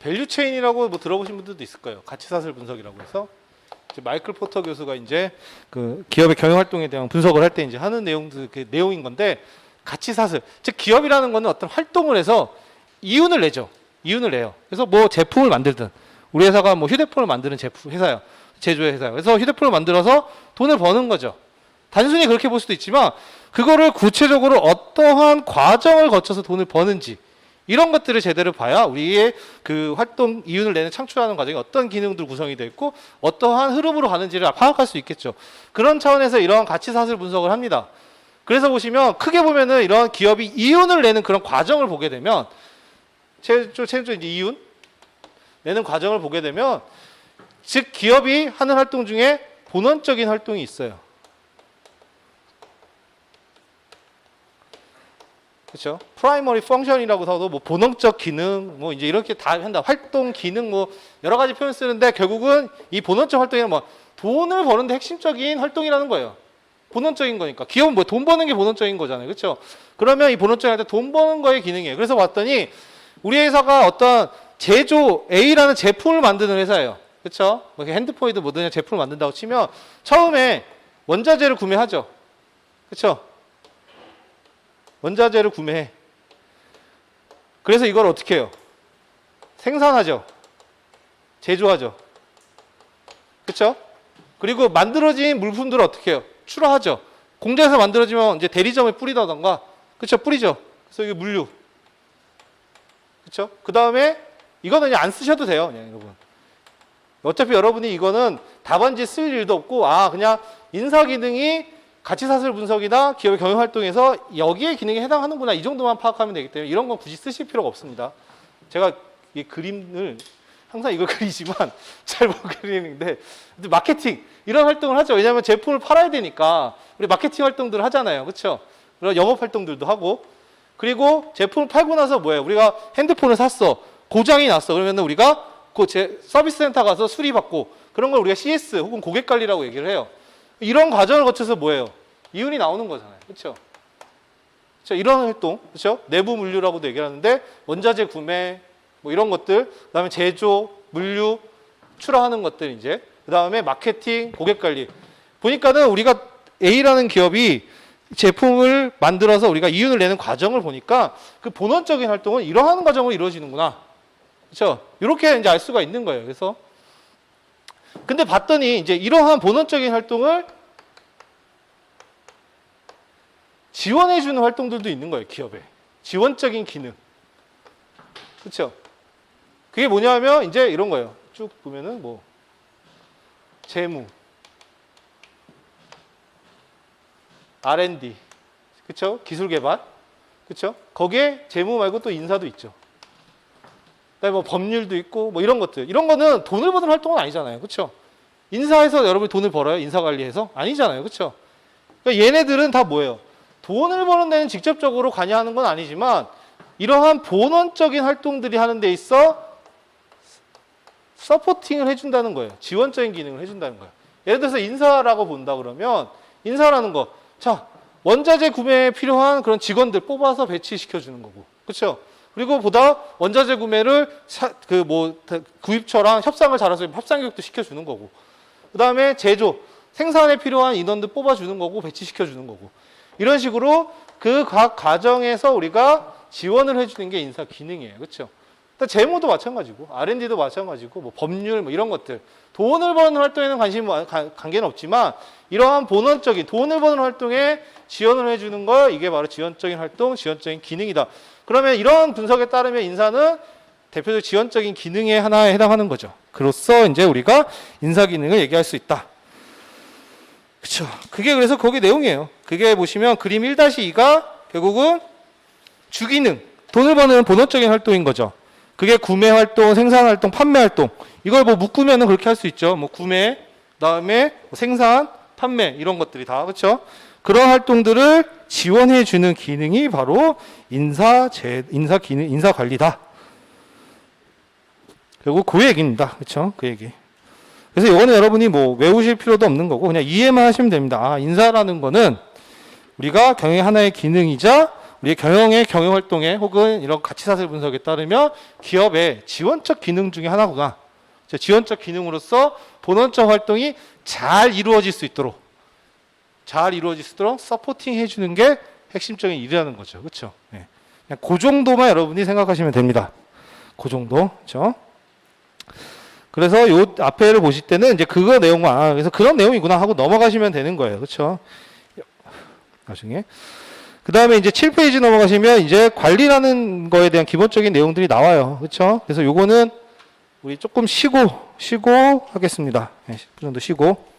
밸류 체인이라고 들어보신 분들도 있을 거예요. 가치사슬 분석이라고 해서 마이클 포터 교수가 이제 기업의 경영 활동에 대한 분석을 할 때 이제 하는 내용인 건데 가치사슬 즉 기업이라는 거는 어떤 활동을 해서 이윤을 내죠. 이윤을 내요. 그래서 제품을 만들든 우리 회사가 휴대폰을 만드는 회사요. 제조의 회사요. 그래서 휴대폰을 만들어서 돈을 버는 거죠. 단순히 그렇게 볼 수도 있지만 그거를 구체적으로 어떠한 과정을 거쳐서 돈을 버는지 이런 것들을 제대로 봐야 우리의 활동 이윤을 내는 창출하는 과정이 어떤 기능들 구성이 되어 있고 어떠한 흐름으로 가는지를 파악할 수 있겠죠. 그런 차원에서 이러한 가치사슬 분석을 합니다. 그래서 보시면 크게 보면은 이러한 기업이 이윤을 내는 그런 과정을 보게 되면 최초 이제 이윤 내는 과정을 보게 되면 즉 기업이 하는 활동 중에 본원적인 활동이 있어요. 그렇죠? 프라이머리 펑션이라고 해도 본능적 기능 이제 이렇게 다 한다. 활동 기능 여러 가지 표현 쓰는데 결국은 이 본능적 활동에는 돈을 버는데 핵심적인 활동이라는 거예요. 본능적인 거니까. 기업은 돈 버는 게 본능적인 거잖아요. 그렇죠? 그러면 이 본능적인 할 때 돈 버는 거의 기능이에요. 그래서 봤더니 우리 회사가 어떤 제조 A라는 제품을 만드는 회사예요. 그렇죠? 핸드폰이든 뭐든 제품을 만든다고 치면 처음에 원자재를 구매하죠. 그렇죠? 원자재를 구매해. 그래서 이걸 어떻게 해요? 생산하죠. 제조하죠. 그렇죠? 그리고 만들어진 물품들을 어떻게 해요? 출하하죠. 공장에서 만들어지면 이제 대리점에 뿌리다던가, 그렇죠? 뿌리죠. 그래서 이게 물류. 그렇죠? 그 다음에 이거는 그냥 안 쓰셔도 돼요, 그냥 여러분. 어차피 여러분이 이거는 답안지 쓸 일도 없고, 그냥 인사 기능이 가치사슬 분석이나 기업의 경영 활동에서 여기에 기능에 해당하는구나 이 정도만 파악하면 되기 때문에 이런 건 굳이 쓰실 필요가 없습니다. 제가 이 그림을 항상 이걸 그리지만 잘 못 그리는데 마케팅 이런 활동을 하죠. 왜냐하면 제품을 팔아야 되니까 우리 마케팅 활동들을 하잖아요. 그렇죠? 그런 영업 활동들도 하고 그리고 제품을 팔고 나서 뭐예요? 우리가 핸드폰을 샀어. 고장이 났어. 그러면 우리가 서비스 센터 가서 수리받고 그런 걸 우리가 CS 혹은 고객 관리라고 얘기를 해요. 이런 과정을 거쳐서 뭐예요? 이윤이 나오는 거잖아요. 그렇죠? 이런 활동, 그렇죠? 내부 물류라고도 얘기하는데 원자재 구매, 이런 것들, 그다음에 제조, 물류, 출하하는 것들 이제, 그다음에 마케팅, 고객 관리. 보니까는 우리가 A라는 기업이 제품을 만들어서 우리가 이윤을 내는 과정을 보니까 그 본원적인 활동은 이러한 과정으로 이루어지는구나. 그렇죠? 이렇게 이제 알 수가 있는 거예요. 그래서 근데 봤더니 이제 이러한 본원적인 활동을 지원해주는 활동들도 있는 거예요. 기업에 지원적인 기능. 그렇죠? 그게 뭐냐면 이제 이런 거예요. 쭉 보면은 뭐 재무, R&D, 그렇죠? 기술 개발, 그렇죠? 거기에 재무 말고 또 인사도 있죠. 그다음에 뭐 법률도 있고 뭐 이런 것들. 이런 거는 돈을 버는 활동은 아니잖아요, 그렇죠? 인사해서 여러분이 돈을 벌어요? 인사 관리해서? 아니잖아요, 그렇죠? 그러니까 얘네들은 다 뭐예요? 돈을 버는 데는 직접적으로 관여하는 건 아니지만 이러한 본원적인 활동들이 하는 데 있어 서포팅을 해준다는 거예요. 지원적인 기능을 해준다는 거예요. 예를 들어서 인사라고 본다 그러면 인사라는 거, 자 원자재 구매에 필요한 그런 직원들 뽑아서 배치시켜 주는 거고, 그렇죠? 그리고 보다 원자재 구매를 구입처랑 협상을 잘해서 협상 교육도 시켜 주는 거고, 그 다음에 제조 생산에 필요한 인원들 뽑아 주는 거고 배치시켜 주는 거고, 이런 식으로 그 각 과정에서 우리가 지원을 해주는 게 인사 기능이에요, 그렇죠? 재무도 마찬가지고 R&D도 마찬가지고 뭐 법률 뭐 이런 것들 돈을 버는 활동에는 관계는 없지만 이러한 본원적인 돈을 버는 활동에 지원을 해주는 거, 이게 바로 지원적인 활동, 지원적인 기능이다. 그러면 이런 분석에 따르면 인사는 대표적 지원적인 기능의 하나에 해당하는 거죠. 그로써 이제 우리가 인사 기능을 얘기할 수 있다. 그렇죠? 그게 그래서 거기 내용이에요. 그게 보시면 그림 1-2가 결국은 주기능, 돈을 버는 본원적인 활동인 거죠. 그게 구매 활동, 생산 활동, 판매 활동. 이걸 뭐 묶으면은 그렇게 할 수 있죠. 뭐 구매, 그다음에 생산, 판매 이런 것들이 다, 그렇죠? 그런 활동들을 지원해 주는 기능이 바로 인사 기능, 인사 관리다. 결국 그 얘기입니다. 그렇죠? 그 얘기. 그래서 이거는 여러분이 뭐 외우실 필요도 없는 거고 그냥 이해만 하시면 됩니다. 아, 인사라는 거는 우리가 경영의 하나의 기능이자 우리의 경영 활동에 혹은 이런 가치사슬 분석에 따르면 기업의 지원적 기능 중에 하나구나. 지원적 기능으로서 본원적 활동이 잘 이루어질 수 있도록 서포팅 해주는 게 핵심적인 일이라는 거죠. 그렇죠? 네. 그냥 그 정도만 여러분이 생각하시면 됩니다. 그 정도. 그렇죠? 그래서 요 앞에를 보실 때는 이제 그거 내용만, 그래서 그런 내용이구나 하고 넘어가시면 되는 거예요. 그렇죠? 나중에. 그 다음에 이제 7페이지 넘어가시면 이제 관리라는 거에 대한 기본적인 내용들이 나와요. 그렇죠? 그래서 요거는 우리 조금 쉬고 하겠습니다. 10분 정도 쉬고.